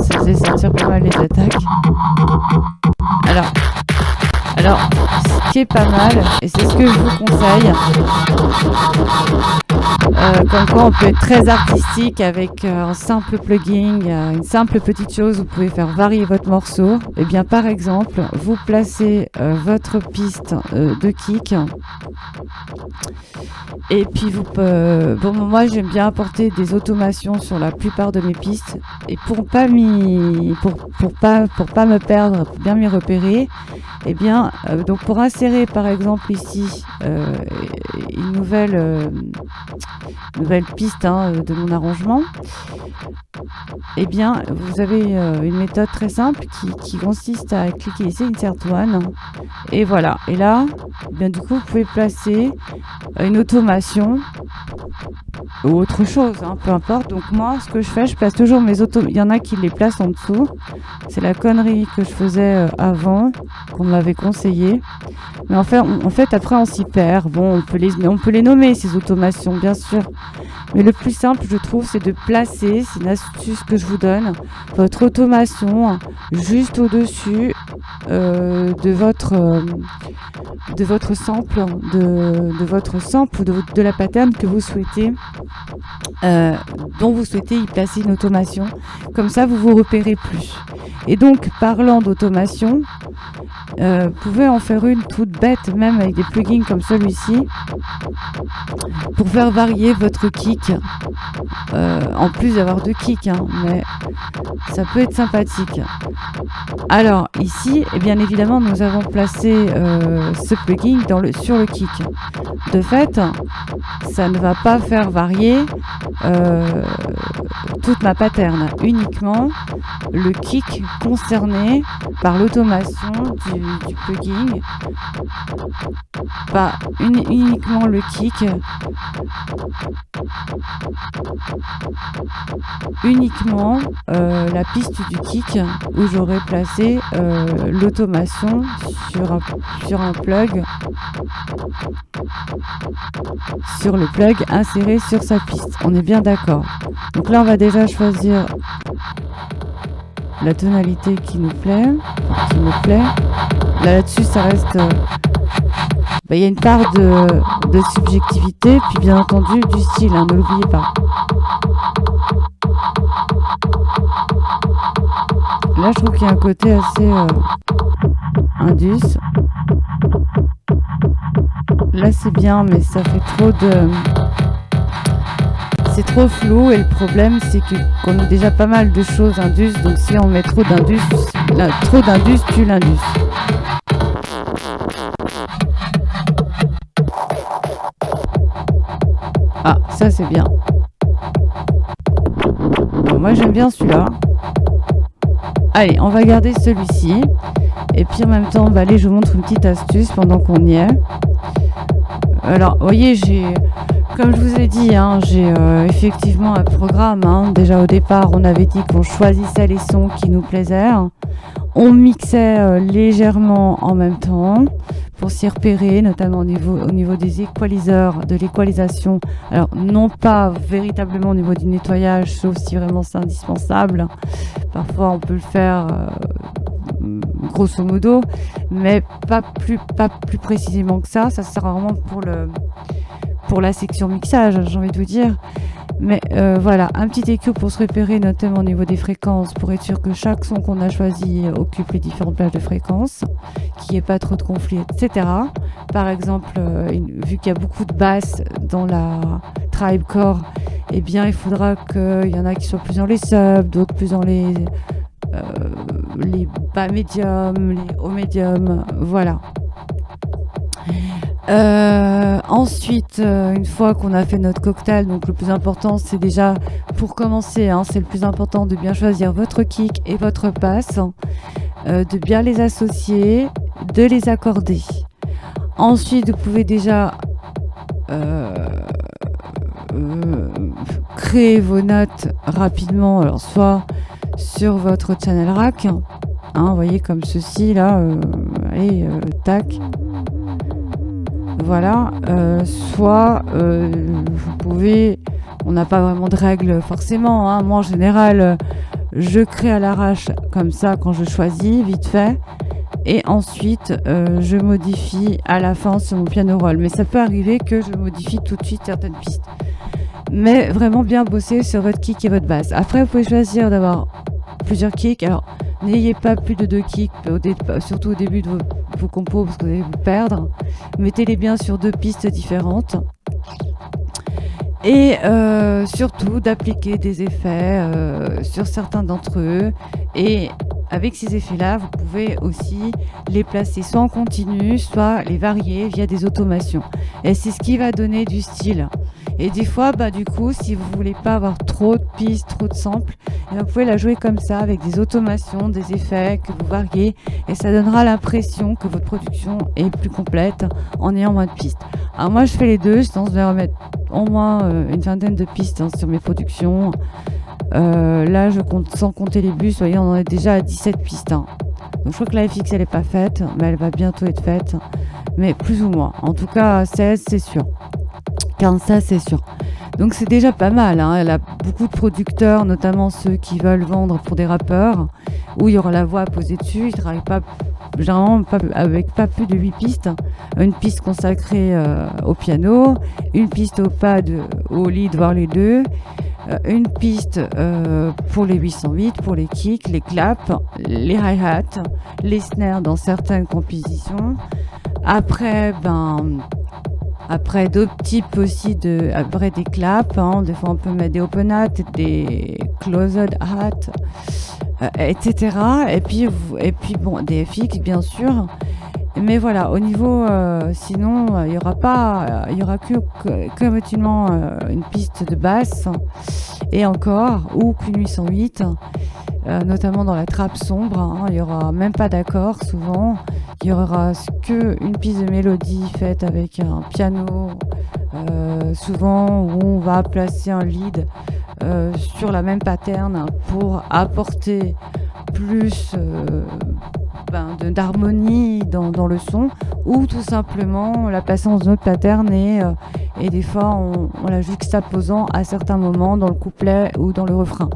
Ça faisait sentir pas mal les attaques. Alors, ce qui est pas mal, et c'est ce que je vous conseille, comme quoi on peut être très artistique avec un simple plugin, une simple petite chose, vous pouvez faire varier votre morceau. Et bien par exemple, vous placez votre piste de kick, et puis bon, moi j'aime bien apporter des automations sur la plupart de mes pistes, et pour pas me perdre, pour bien m'y repérer, et bien donc pour insérer par exemple ici une nouvelle piste de mon arrangement, et bien vous avez une méthode très simple qui consiste à cliquer ici Insert One, et voilà, et là bien du coup vous pouvez placer une automation ou autre chose, peu importe. Donc moi ce que je fais, je place toujours mes il y en a qui les placent en dessous, c'est la connerie que je faisais avant, qu'on m'avait conseillé, mais en fait après on s'y perd. Bon, on peut les nommer ces automations bien sûr, mais le plus simple je trouve c'est de placer, c'est une astuce que je vous donne, votre automation juste au dessus de votre sample, de la pattern que vous souhaitez, dont vous souhaitez y placer une automation. Comme ça vous vous repérez plus. Et donc parlant d'automation, vous pouvez en faire une toute bête, même avec des plugins comme celui-ci, pour faire varier votre kick, en plus d'avoir deux kicks, mais ça peut être sympathique. Alors ici, et bien évidemment nous avons placé ce plugin sur le kick. De fait, ça ne va pas faire varier toute ma pattern, uniquement le kick concerné par l'automation du plugin, pas uniquement le kick, uniquement la piste du kick où j'aurais placé l'automation sur un plug, sur le plug inséré sur sa piste. On est bien d'accord. Donc là on va déjà choisir la tonalité qui me plaît. Là-dessus ça reste il y a une part de subjectivité, puis bien entendu du style, ne l'oubliez pas. Là je trouve qu'il y a un côté assez indus. Là c'est bien, mais ça fait trop de... C'est trop flou, et le problème c'est qu'on a déjà pas mal de choses indus, donc si on met trop d'indus tue l'indus. Ah, ça c'est bien. Bon, moi j'aime bien celui-là. Allez, on va garder celui-ci. Et puis en même temps, allez, je vous montre une petite astuce pendant qu'on y est. Alors, vous voyez, comme je vous ai dit, j'ai effectivement un programme. Déjà au départ, on avait dit qu'on choisissait les sons qui nous plaisaient. On mixait légèrement en même temps pour s'y repérer, notamment au niveau des équaliseurs, de l'équalisation. Alors, non pas véritablement au niveau du nettoyage, sauf si vraiment c'est indispensable. Parfois, on peut le faire grosso modo, mais pas plus précisément que ça. Ça sert vraiment pour la section mixage, j'ai envie de vous dire. Mais voilà, un petit EQ pour se repérer, notamment au niveau des fréquences, pour être sûr que chaque son qu'on a choisi occupe les différentes plages de fréquences, qu'il n'y ait pas trop de conflits, etc. Par exemple, vu qu'il y a beaucoup de basses dans la Tribecore, eh bien il faudra qu'il y en a qui soient plus dans les subs, d'autres plus dans les bas médiums, les hauts médiums, voilà. Ensuite, une fois qu'on a fait notre cocktail, donc le plus important, c'est déjà, pour commencer, hein, c'est le plus important de bien choisir votre kick et votre passe, de bien les associer, de les accorder. Ensuite, vous pouvez déjà euh, euh, créer vos notes rapidement, alors soit sur votre channel rack, hein, vous voyez comme ceci là, allez, tac, voilà, soit vous pouvez, on n'a pas vraiment de règles forcément, hein. Moi en général je crée à l'arrache comme ça quand je choisis vite fait, et ensuite je modifie à la fin sur mon piano roll, mais ça peut arriver que je modifie tout de suite certaines pistes, mais vraiment bien bosser sur votre kick et votre basse. Après vous pouvez choisir d'avoir plusieurs kicks. Alors, n'ayez pas plus de 2 kicks, surtout au début de vos compos, parce que vous allez vous perdre. Mettez-les bien sur 2 pistes différentes. Et surtout d'appliquer des effets sur certains d'entre eux. Et avec ces effets-là, vous pouvez aussi les placer soit en continu, soit les varier via des automations. Et c'est ce qui va donner du style. Et des fois, du coup, si vous voulez pas avoir trop de pistes, trop de samples, vous pouvez la jouer comme ça, avec des automations, des effets que vous variez, et ça donnera l'impression que votre production est plus complète en ayant moins de pistes. Alors moi, je fais les deux, je tente de remettre au moins une vingtaine de pistes sur mes productions. Là, je compte, sans compter les bus, voyez, on en est déjà à 17 pistes. Donc je crois que la FX, elle n'est pas faite, mais elle va bientôt être faite, mais plus ou moins. En tout cas, 16, c'est sûr. 15, ça, c'est sûr. Donc c'est déjà pas mal, hein. Elle a beaucoup de producteurs, notamment ceux qui veulent vendre pour des rappeurs, où il y aura la voix à poser dessus. Ils ne travaillent pas, généralement avec pas plus de 8 pistes. Une piste consacrée au piano, une piste au pad, au lead, voire les deux, une piste pour les 808, pour les kicks, les claps, les hi-hats, les snares dans certaines compositions. Après, d'autres types aussi après des claps, hein. Des fois on peut mettre des open hats, des closed hats, etc. Et puis bon, des FX bien sûr. Mais voilà, au niveau, sinon, il y aura que éventuellement une piste de basse, et encore, ou qu'une 808, notamment dans la trappe sombre, hein. Il y aura même pas d'accord souvent. Il y aura que une piste de mélodie faite avec un piano, souvent où on va placer un lead sur la même pattern pour apporter plus d'harmonie dans le son, ou tout simplement la passer dans une autre pattern, et des fois on la juxtaposant à certains moments dans le couplet ou dans le refrain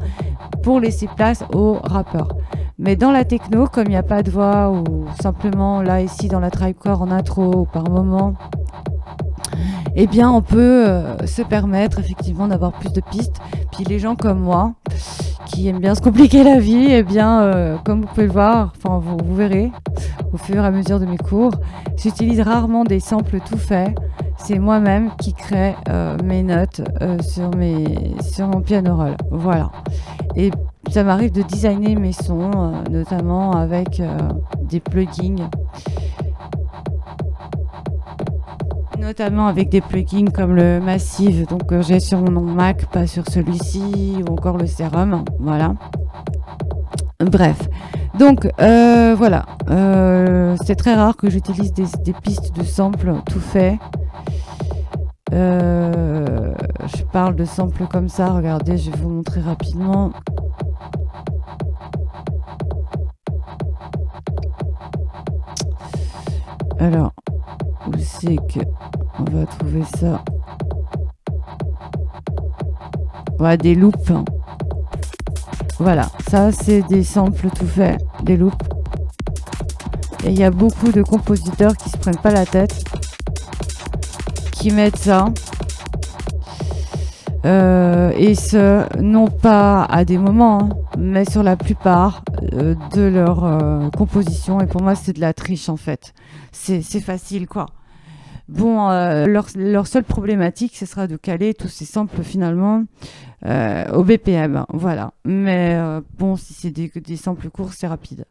pour laisser place au rappeur. Mais dans la techno, comme il n'y a pas de voix, ou simplement là ici dans la tribecore en intro par moment, eh bien on peut se permettre effectivement d'avoir plus de pistes. Puis les gens comme moi qui aiment bien se compliquer la vie, eh bien comme vous pouvez le voir, enfin vous verrez au fur et à mesure de mes cours, j'utilise rarement des samples tout faits. C'est moi-même qui crée mes notes sur mon piano roll. Voilà. Et ça m'arrive de designer mes sons, notamment avec des plugins. Notamment avec des plugins comme le Massive, donc j'ai sur mon Mac, pas sur celui-ci, ou encore le Serum. Voilà. Bref. Donc voilà. C'est très rare que j'utilise des pistes de samples tout faits. Je parle de samples comme ça, regardez, je vais vous montrer rapidement. Alors, où c'est que on va trouver ça? Voilà, des loops. Voilà, ça c'est des samples tout faits, des loops. Et il y a beaucoup de compositeurs qui se prennent pas la tête, qui mettent ça. Et ce, non pas à des moments, hein, mais sur la plupart de leur composition. Et pour moi, c'est de la triche en fait. C'est facile quoi. Bon, leur seule problématique, ce sera de caler tous ces samples finalement au BPM. Voilà. Mais bon, si c'est des samples courts, c'est rapide.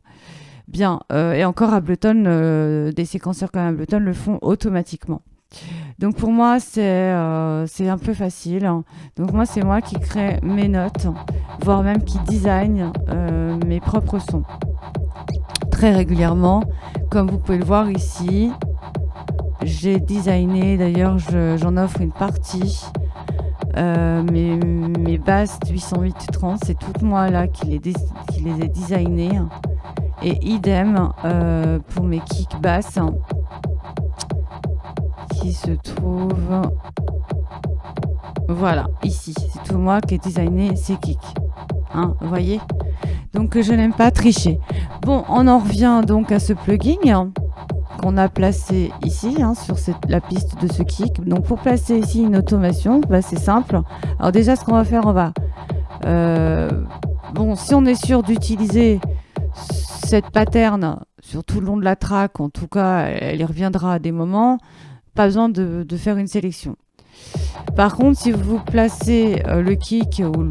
Bien, et encore Ableton, des séquenceurs comme Ableton le font automatiquement. Donc pour moi, c'est un peu facile, hein. Donc moi, c'est moi qui crée mes notes, voire même qui design mes propres sons très régulièrement. Comme vous pouvez le voir ici, j'ai designé, d'ailleurs j'en offre une partie. Mes basses 808-30, c'est toutes moi là qui les ai designées. Et idem pour mes kicks basses qui se trouvent, voilà, ici. C'est tout moi qui ai designé ces kicks. Hein, vous voyez? Donc je n'aime pas tricher. Bon, on en revient donc à ce plugin qu'on a placé ici, hein, sur la piste de ce kick. Donc pour placer ici une automation, bah, c'est simple. Alors déjà, ce qu'on va faire, on va... bon, si on est sûr d'utiliser cette pattern sur tout le long de la track, en tout cas, elle y reviendra à des moments, pas besoin de faire une sélection. Par contre, si vous placez le kick ou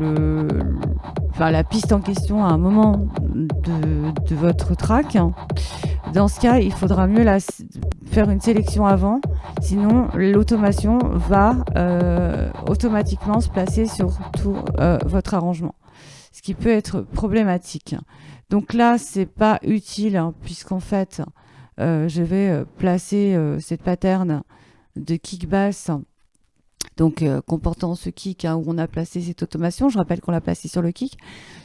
la piste en question à un moment de votre track, dans ce cas, il faudra mieux faire une sélection avant, sinon l'automation va automatiquement se placer sur tout votre arrangement, ce qui peut être problématique. Donc là, c'est pas utile, hein, puisqu'en fait, je vais placer cette pattern de kick bass, donc comportant ce kick, hein, où on a placé cette automation. Je rappelle qu'on l'a placé sur le kick,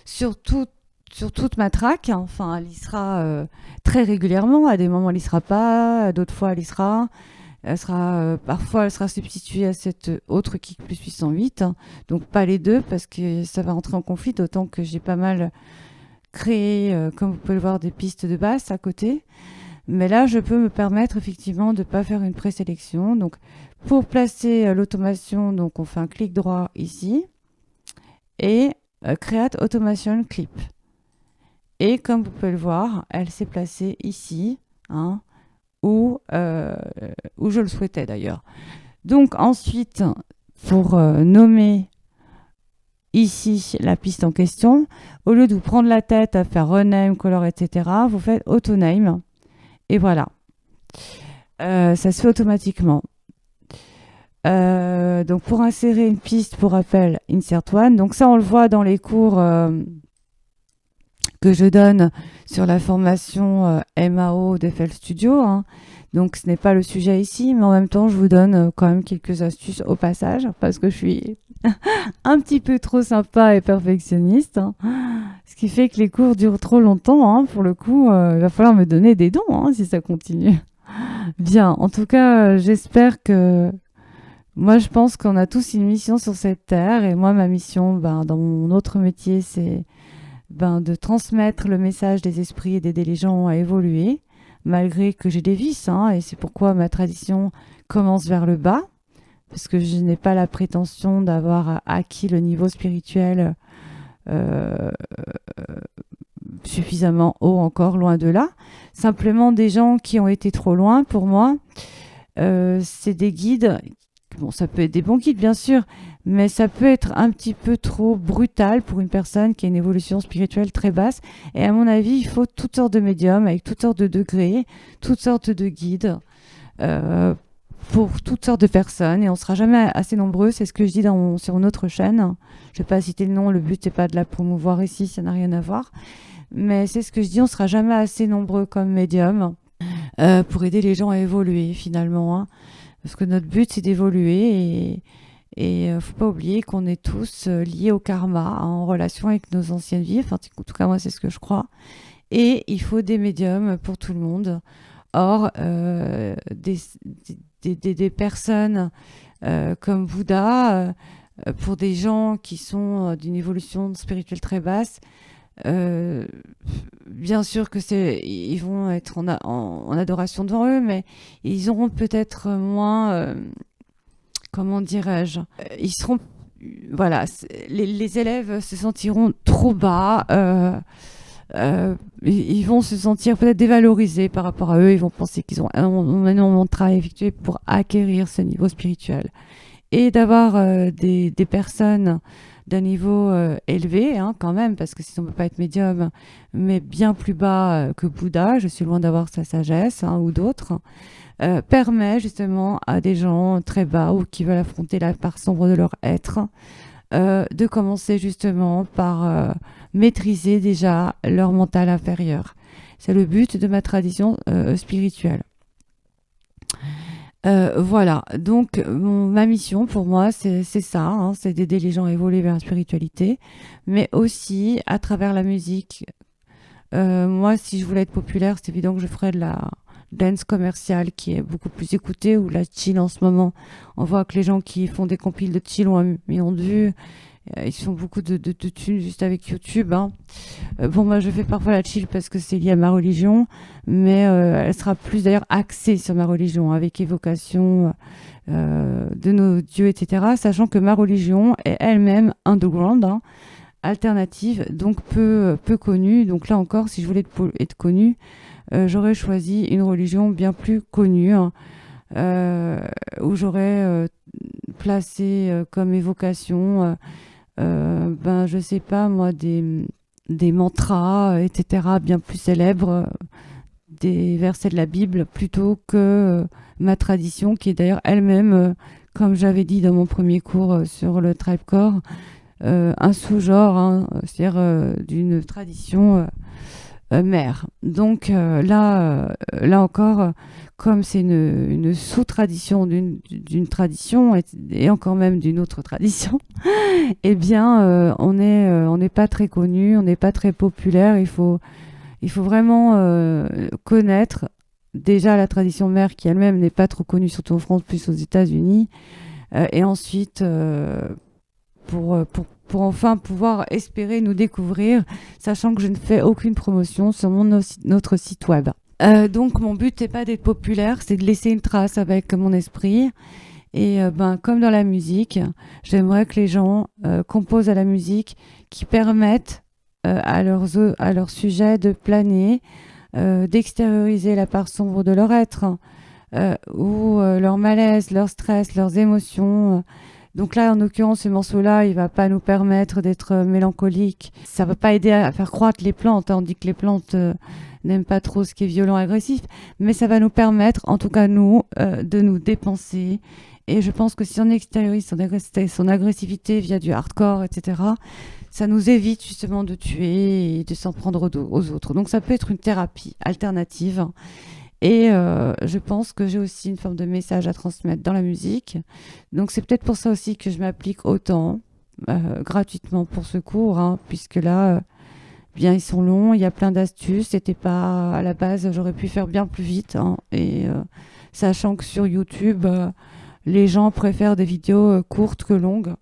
sur toute ma track, hein. Enfin, elle y sera très régulièrement. À des moments, elle y sera pas. D'autres fois, elle y sera. Parfois, elle sera substituée à cette autre kick plus 808. Hein. Donc, pas les deux, parce que ça va entrer en conflit, d'autant que j'ai pas mal créé, comme vous pouvez le voir, des pistes de basse à côté. Mais là, je peux me permettre effectivement de ne pas faire une présélection. Donc, pour placer l'automation, donc on fait un clic droit ici et Create Automation Clip. Et comme vous pouvez le voir, elle s'est placée ici, hein, où je le souhaitais d'ailleurs. Donc ensuite, pour nommer ici la piste en question, au lieu de vous prendre la tête à faire rename, color, etc., vous faites autoname. Et voilà. Ça se fait automatiquement. Donc pour insérer une piste, pour rappel, insert one. Donc ça, on le voit dans les cours que je donne sur la formation MAO d'FL Studio, hein. Donc ce n'est pas le sujet ici, mais en même temps, je vous donne quand même quelques astuces au passage, parce que je suis un petit peu trop sympa et perfectionniste, hein. Ce qui fait que les cours durent trop longtemps, hein. Pour le coup, il va falloir me donner des dons, hein, si ça continue. Bien, en tout cas, j'espère que... Moi, je pense qu'on a tous une mission sur cette terre, et moi, ma mission, dans mon autre métier, c'est de transmettre le message des esprits et d'aider les gens à évoluer, malgré que j'ai des vices, hein, et c'est pourquoi ma tradition commence vers le bas, parce que je n'ai pas la prétention d'avoir acquis le niveau spirituel suffisamment haut encore, loin de là. Simplement, des gens qui ont été trop loin, pour moi, c'est des guides. Bon, ça peut être des bons guides, bien sûr, mais ça peut être un petit peu trop brutal pour une personne qui a une évolution spirituelle très basse. Et à mon avis, il faut toutes sortes de médiums, avec toutes sortes de degrés, toutes sortes de guides, pour toutes sortes de personnes. Et on ne sera jamais assez nombreux. C'est ce que je dis sur une autre chaîne. Je ne vais pas citer le nom, le but n'est pas de la promouvoir ici, ça n'a rien à voir. Mais c'est ce que je dis, on ne sera jamais assez nombreux comme médium pour aider les gens à évoluer finalement, hein. Parce que notre but, c'est d'évoluer et faut pas oublier qu'on est tous liés au karma, hein, en relation avec nos anciennes vies. Enfin, en tout cas, moi, c'est ce que je crois. Et il faut des médiums pour tout le monde. Or, des personnes comme Bouddha, pour des gens qui sont d'une évolution spirituelle très basse, bien sûr que ils vont être en adoration devant eux, mais ils auront peut-être moins, comment dirais-je, ils seront, voilà, les élèves se sentiront trop bas, ils vont se sentir peut-être dévalorisés par rapport à eux, ils vont penser qu'ils ont énormément de travail effectué pour acquérir ce niveau spirituel. Et d'avoir des personnes d'un niveau élevé, hein, quand même, parce que sinon on ne peut pas être médium, mais bien plus bas que Bouddha, je suis loin d'avoir sa sagesse, hein, ou d'autres, permet justement à des gens très bas ou qui veulent affronter la part sombre de leur être, de commencer justement par maîtriser déjà leur mental inférieur. C'est le but de ma tradition spirituelle. Voilà, donc ma mission pour moi, c'est ça, hein, c'est d'aider les gens à évoluer vers la spiritualité, mais aussi à travers la musique. Moi, si je voulais être populaire, c'est évident que je ferais de la dance commerciale qui est beaucoup plus écoutée, ou la chill en ce moment. On voit que les gens qui font des compiles de chill ont 1 million de vues. Ils font beaucoup de thunes juste avec YouTube, hein. Bon, moi, je fais parfois la chill parce que c'est lié à ma religion, mais elle sera plus d'ailleurs axée sur ma religion, avec évocation de nos dieux, etc. Sachant que ma religion est elle-même underground, hein, alternative, donc peu connue. Donc là encore, si je voulais être connue, j'aurais choisi une religion bien plus connue, hein, où j'aurais placé comme évocation, ben, je sais pas moi, des mantras, etc., bien plus célèbres, des versets de la Bible, plutôt que ma tradition, qui est d'ailleurs elle-même, comme j'avais dit dans mon premier cours sur le Tribecore, un sous-genre, hein, c'est-à-dire d'une tradition mère. Donc là encore, comme c'est une sous-tradition d'une tradition et encore même d'une autre tradition, eh bien, on n'est pas très connu, on n'est pas très populaire. Il faut vraiment connaître déjà la tradition mère qui elle-même n'est pas trop connue, surtout en France, plus aux États-Unis. Et ensuite, pour enfin pouvoir espérer nous découvrir, sachant que je ne fais aucune promotion sur notre site web. Donc mon but n'est pas d'être populaire, c'est de laisser une trace avec mon esprit. Et ben, comme dans la musique, j'aimerais que les gens composent à la musique qui permettent à leur sujet de planer, d'extérioriser la part sombre de leur être, ou leur malaise, leur stress, leurs émotions. Donc là, en l'occurrence, ce morceau-là, il va pas nous permettre d'être mélancolique. Ça va pas aider à faire croître les plantes, hein. On dit que les plantes n'aiment pas trop ce qui est violent et agressif, mais ça va nous permettre, en tout cas nous, de nous dépenser. Et je pense que si on extériorise son agressivité via du hardcore, etc., ça nous évite justement de tuer et de s'en prendre aux autres. Donc ça peut être une thérapie alternative. Et je pense que j'ai aussi une forme de message à transmettre dans la musique. Donc c'est peut-être pour ça aussi que je m'applique autant, gratuitement pour ce cours, hein, puisque là, bien ils sont longs, il y a plein d'astuces. C'était pas à la base, j'aurais pu faire bien plus vite, hein, et sachant que sur YouTube, les gens préfèrent des vidéos courtes que longues.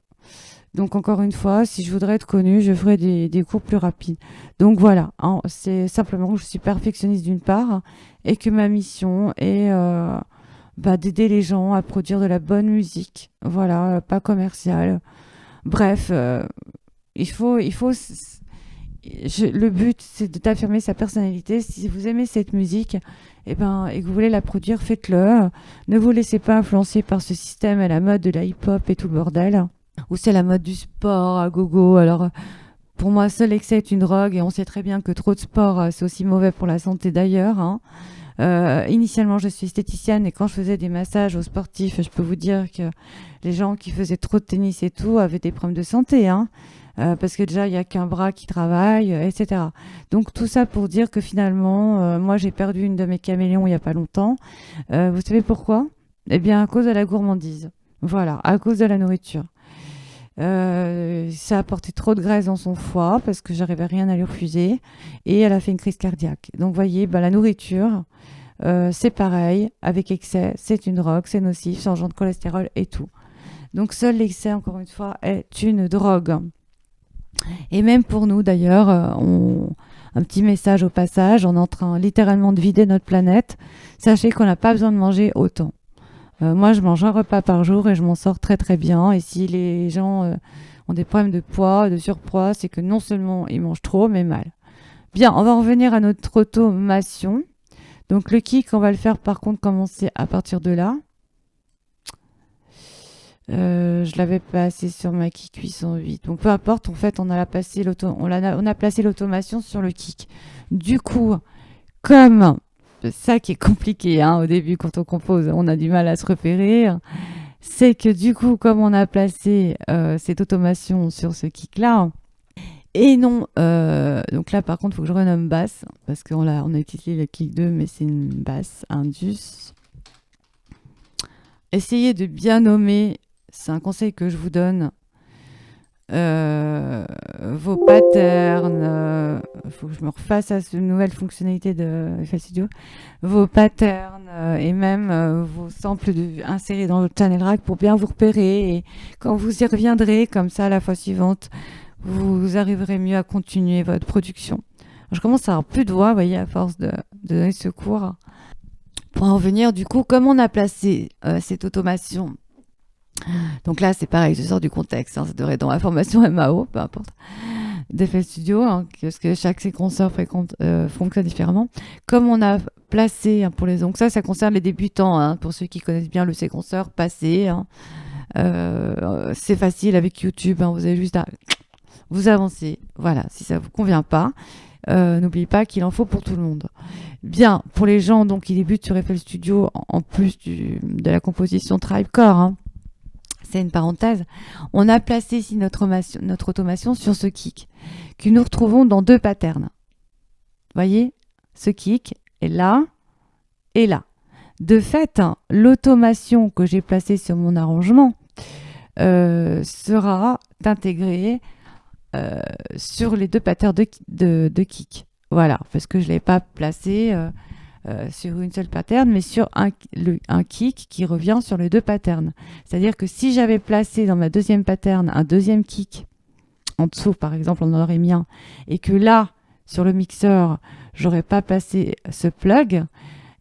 Donc encore une fois, si je voudrais être connue, je ferais des cours plus rapides. Donc voilà, hein, c'est simplement que je suis perfectionniste d'une part et que ma mission est d'aider les gens à produire de la bonne musique. Voilà, pas commerciale. Bref, le but, c'est d'affirmer sa personnalité. Si vous aimez cette musique, et que vous voulez la produire, faites-le. Ne vous laissez pas influencer par ce système à la mode de la hip-hop et tout le bordel, ou c'est la mode du sport à gogo. Alors, pour moi, seul excès est une drogue et on sait très bien que trop de sport, c'est aussi mauvais pour la santé d'ailleurs, hein. Initialement, je suis esthéticienne et quand je faisais des massages aux sportifs, je peux vous dire que les gens qui faisaient trop de tennis et tout avaient des problèmes de santé, hein. Parce que déjà, il n'y a qu'un bras qui travaille, etc. Donc, tout ça pour dire que finalement, moi, j'ai perdu une de mes caméléons il n'y a pas longtemps. Vous savez pourquoi? Eh bien, à cause de la gourmandise. Voilà, à cause de la nourriture. Ça a apporté trop de graisse dans son foie parce que j'arrivais rien à lui refuser et elle a fait une crise cardiaque. Donc, vous voyez, la nourriture, c'est pareil, avec excès, c'est une drogue, c'est nocif, ça engendre cholestérol et tout. Donc, seul l'excès, encore une fois, est une drogue. Et même pour nous, d'ailleurs, un petit message au passage, on est en train littéralement de vider notre planète. Sachez qu'on n'a pas besoin de manger autant. Moi, je mange un repas par jour et je m'en sors très très bien. Et si les gens ont des problèmes de poids, de surpoids, c'est que non seulement ils mangent trop, mais mal. Bien, on va revenir à notre automation. Donc le kick, on va le faire par contre commencer à partir de là. Je l'avais placé sur ma kick 808. Donc peu importe, en fait, on a placé l'automation sur le kick. Du coup, comme c'est ça qui est compliqué au début quand on compose, on a du mal à se repérer. C'est que du coup, comme on a placé cette automation sur ce kick-là, et non, donc là par contre, il faut que je renomme basse, parce on a utilisé le kick 2, mais c'est une basse, indus. Essayez de bien nommer, c'est un conseil que je vous donne, vos patterns. Il faut que je me refasse à cette nouvelle fonctionnalité de FL Studio. Vos patterns et même vos samples insérés dans le channel rack pour bien vous repérer. Et quand vous y reviendrez, comme ça, la fois suivante, vous arriverez mieux à continuer votre production. Alors, je commence à avoir plus de voix, vous voyez, à force de donner ce cours. Pour en revenir, du coup, comme on a placé cette automation, donc là, c'est pareil, je sors du contexte, ça devrait être dans la formation MAO, peu importe, d'FL Studio, parce que chaque séquenceur fonctionne différemment. Comme on a placé pour les ongles, ça concerne les débutants, pour ceux qui connaissent bien le séquenceur passé. C'est facile avec YouTube, vous avez juste à vous avancer. Voilà, si ça ne vous convient pas, n'oubliez pas qu'il en faut pour tout le monde. Bien, pour les gens donc, qui débutent sur FL Studio, en plus de la composition Tribecore, c'est une parenthèse, on a placé ici notre automation sur ce kick, que nous retrouvons dans 2 patterns. Vous voyez, ce kick est là et là. De fait, l'automation que j'ai placée sur mon arrangement sera intégrée sur les 2 patterns de kick. Voilà, parce que je ne l'ai pas placé sur une seule pattern, mais sur un kick qui revient sur les 2 patterns. C'est-à-dire que si j'avais placé dans ma deuxième pattern un deuxième kick en dessous, par exemple, on en aurait mis un, et que là, sur le mixeur, j'aurais pas placé ce plug,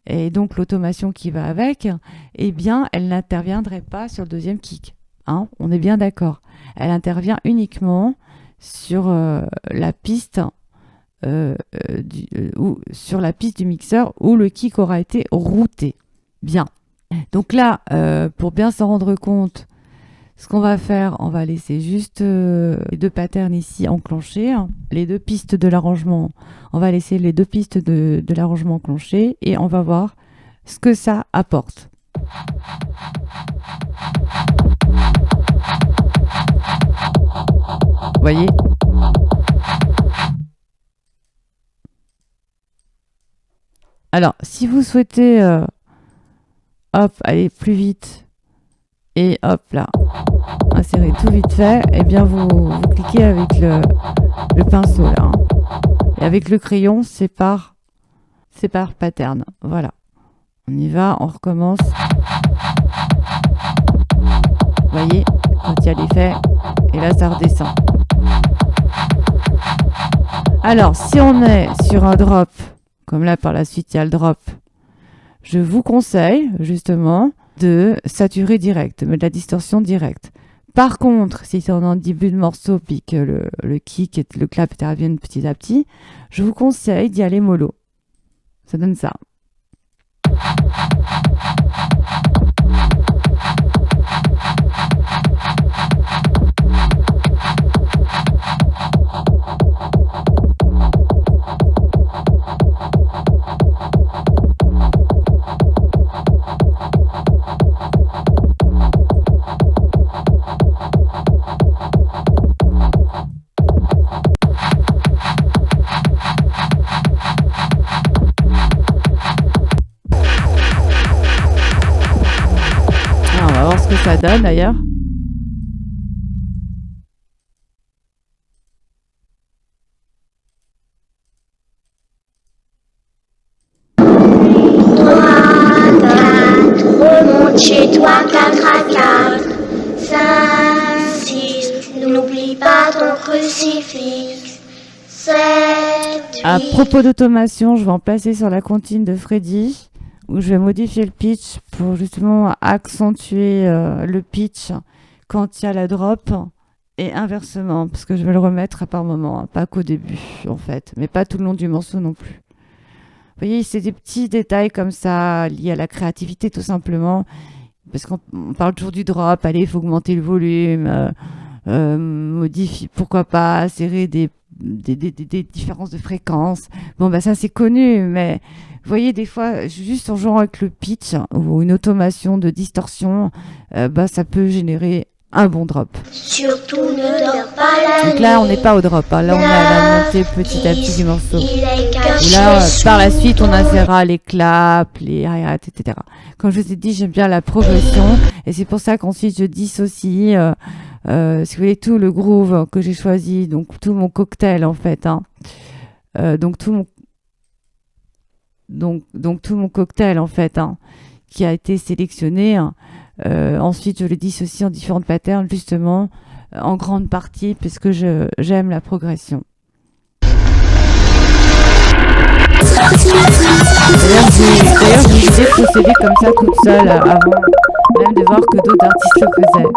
et donc l'automation qui va avec, eh bien, elle n'interviendrait pas sur le deuxième kick. On est bien d'accord. Elle intervient uniquement sur la piste sur la piste du mixeur où le kick aura été routé. Bien. Donc là, pour bien s'en rendre compte, ce qu'on va faire, on va laisser juste les 2 patterns ici enclenchés, les 2 pistes de l'arrangement. On va laisser les 2 pistes de l'arrangement enclenchées et on va voir ce que ça apporte. Vous voyez ? Alors, si vous souhaitez aller plus vite et hop là, insérer tout vite fait, eh bien vous cliquez avec le pinceau là. Et avec le crayon, c'est par pattern. Voilà. On y va, on recommence. Vous voyez, quand il y a l'effet, et là ça redescend. Alors, si on est sur un drop, comme là par la suite il y a le drop, je vous conseille justement de saturer direct, de mettre de la distorsion directe. Par contre, si c'est en début de morceau puis que le kick et le clap interviennent petit à petit, je vous conseille d'y aller mollo. Ça donne ça. Ça donne d'ailleurs. Remonte chez toi 4 à 4, 5, 6, n'oublie pas ton crucifix, 7, 8. À propos d'automation, je vais en placer sur la comptine de Freddy, où je vais modifier le pitch pour justement accentuer le pitch quand il y a la drop et inversement, parce que je vais le remettre par moment, pas qu'au début en fait, mais pas tout le long du morceau non plus. Vous voyez, c'est des petits détails comme ça liés à la créativité tout simplement parce qu'on parle toujours du drop, allez, il faut augmenter le volume, modifier, pourquoi pas, serrer des différences de fréquence. Bon, bah ça c'est connu, mais vous voyez, des fois, juste en jouant avec le pitch ou une automation de distorsion, bah ça peut générer un bon drop. Surtout ne dors pas la nuit. Donc là, on n'est pas au drop, hein. Là, on a la montée petit à petit du morceau. Il est Et caché là, par la sous suite, on ton insérera les claps, les hi-hats, etc. Comme je vous ai dit, j'aime bien la progression. Et c'est pour ça qu'ensuite, je dissocie, si vous voulez, tout le groove que j'ai choisi. Donc, tout mon cocktail, en fait. Hein. Donc, tout mon cocktail, en fait, hein, qui a été sélectionné. Hein. Ensuite, je le dissocie en différentes patterns, justement, en grande partie, puisque j'aime la progression. D'ailleurs, j'ai décidé de procéder comme ça toute seule avant même de voir que d'autres artistes le faisaient.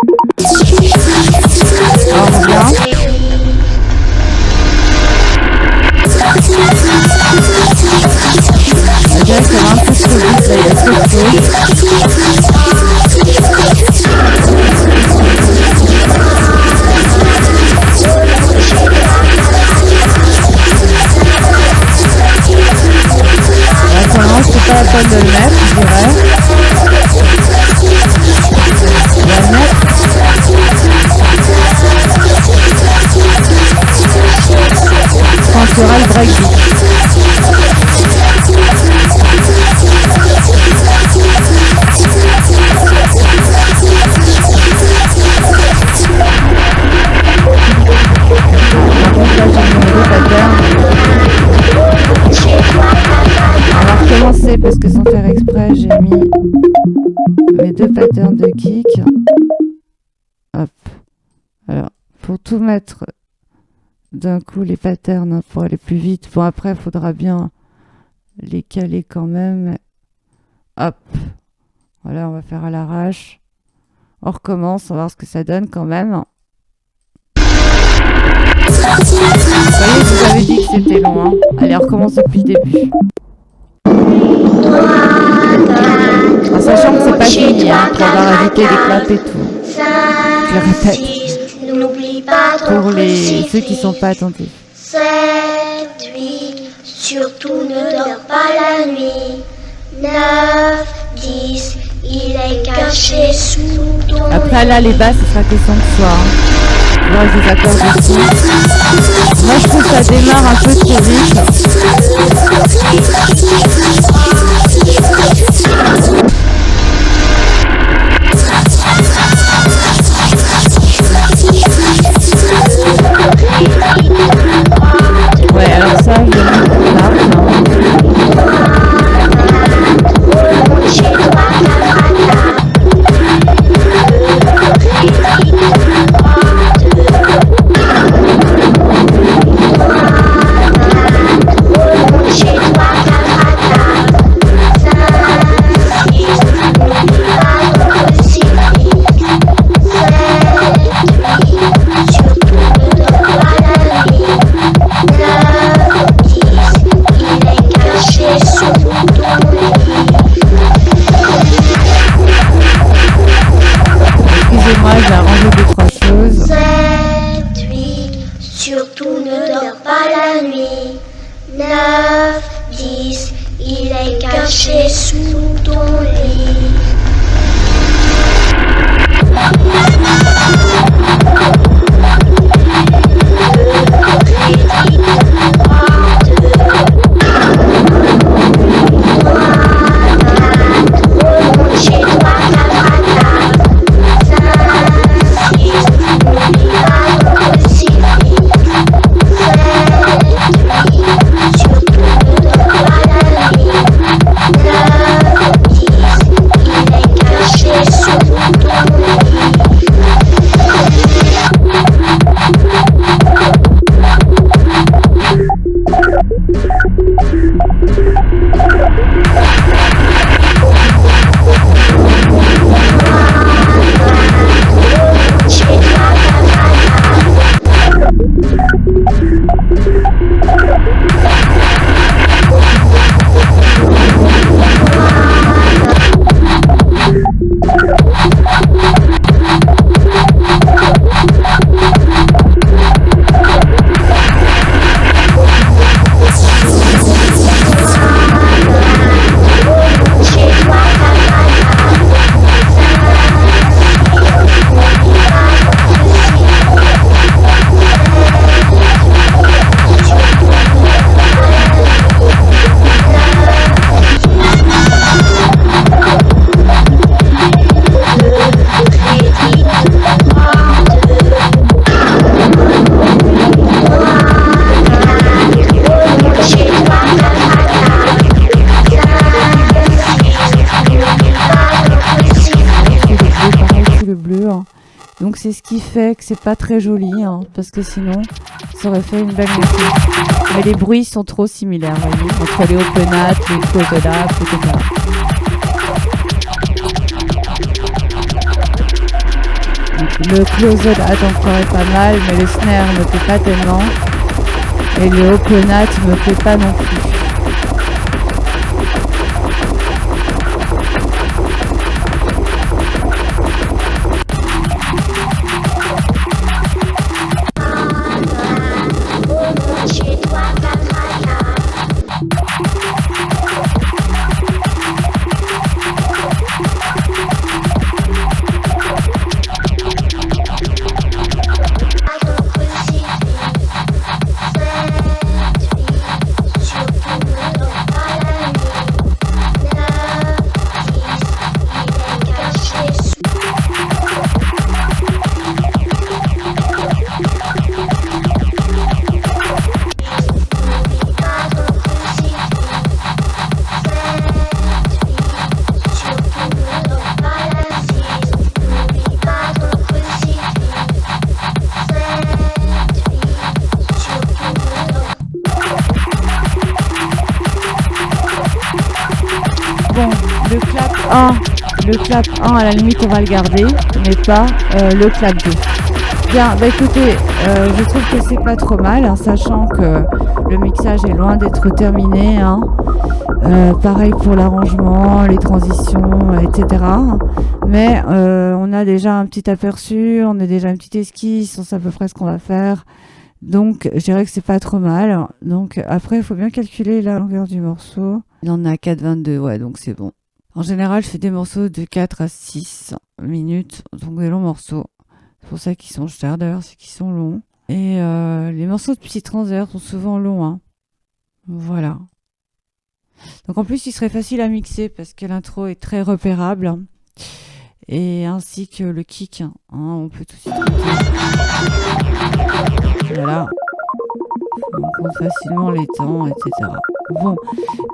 Alors, on revient. Je dirais que ça va un peu trop vite, là, il y a trop de choses. Maintenant, c'est pas la peine de le mettre, je dirais. On va le mettre. Quand il y aura le breakbeat. Par contre, là, j'ai mis deux patterns. On va recommencer parce que sans faire exprès, j'ai mis mes deux patterns de kick. Hop. Alors, pour tout mettre d'un coup, les patterns, hein, pour aller plus vite. Bon, après, il faudra bien les caler quand même. Hop. Voilà, on va faire à l'arrache. On recommence, on va voir ce que ça donne quand même. Vous voyez, je vous avais dit que c'était long. Hein. Allez, on recommence depuis le début. En sachant que c'est pas fini, hein, pour avoir ajouté les claps et tout. Je le répète. N'oublie pas ton Pour crucifix. ceux qui sont pas attentifs. 7, 8, surtout ne dors pas la nuit. 9, 10, il est caché sous ton Après là, les basses, ce sera question de soir. Hein. Moi, je les accorde aussi. Moi, je trouve que ça démarre un peu trop vite. Ouais, alors ça, je le mets plus large. Excusez-moi, je vais arranger deux, trois choses. 7, 8, surtout ne dors pas la nuit. 9, 10, il est caché sous ton lit. Surtout ne dors pas la nuit. Donc c'est ce qui fait que c'est pas très joli, hein, parce que sinon ça aurait fait une belle musique. Mais les bruits sont trop similaires, vous voyez, entre les open hat, les closed up, etc. Le closed hat encore est pas mal, mais le snare ne me plaît pas tellement. Et le open hat ne me plaît pas non plus. Bon, le clap 1 à la limite on va le garder, mais pas le clap 2. Bien, bah écoutez, je trouve que c'est pas trop mal, hein, sachant que le mixage est loin d'être terminé. Hein. Pareil pour l'arrangement, les transitions, etc. Mais on a déjà un petit aperçu, on a déjà une petite esquisse, on sait à peu près ce qu'on va faire. Donc, je dirais que c'est pas trop mal. Donc, après, il faut bien calculer la longueur du morceau. Il en a 4,22, ouais, donc c'est bon. En général, je fais des morceaux de 4 à 6 minutes, donc des longs morceaux. C'est pour ça qu'ils sont chers, d'ailleurs, c'est qu'ils sont longs. Et les morceaux de psytrance, sont souvent longs. Hein. Voilà. Donc, en plus, il serait facile à mixer parce que l'intro est très repérable. Et ainsi que le kick. Hein, on peut tout de suite... Voilà. On compte facilement les temps, etc. Bon,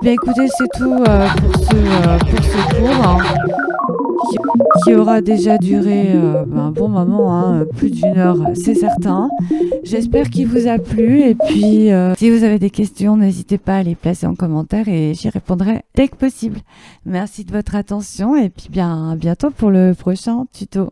bien écoutez, c'est tout pour ce cours hein, qui aura déjà duré un bon moment, hein, plus d'1 heure, c'est certain. J'espère qu'il vous a plu et puis si vous avez des questions, n'hésitez pas à les placer en commentaire et j'y répondrai dès que possible. Merci de votre attention et puis bien à bientôt pour le prochain tuto.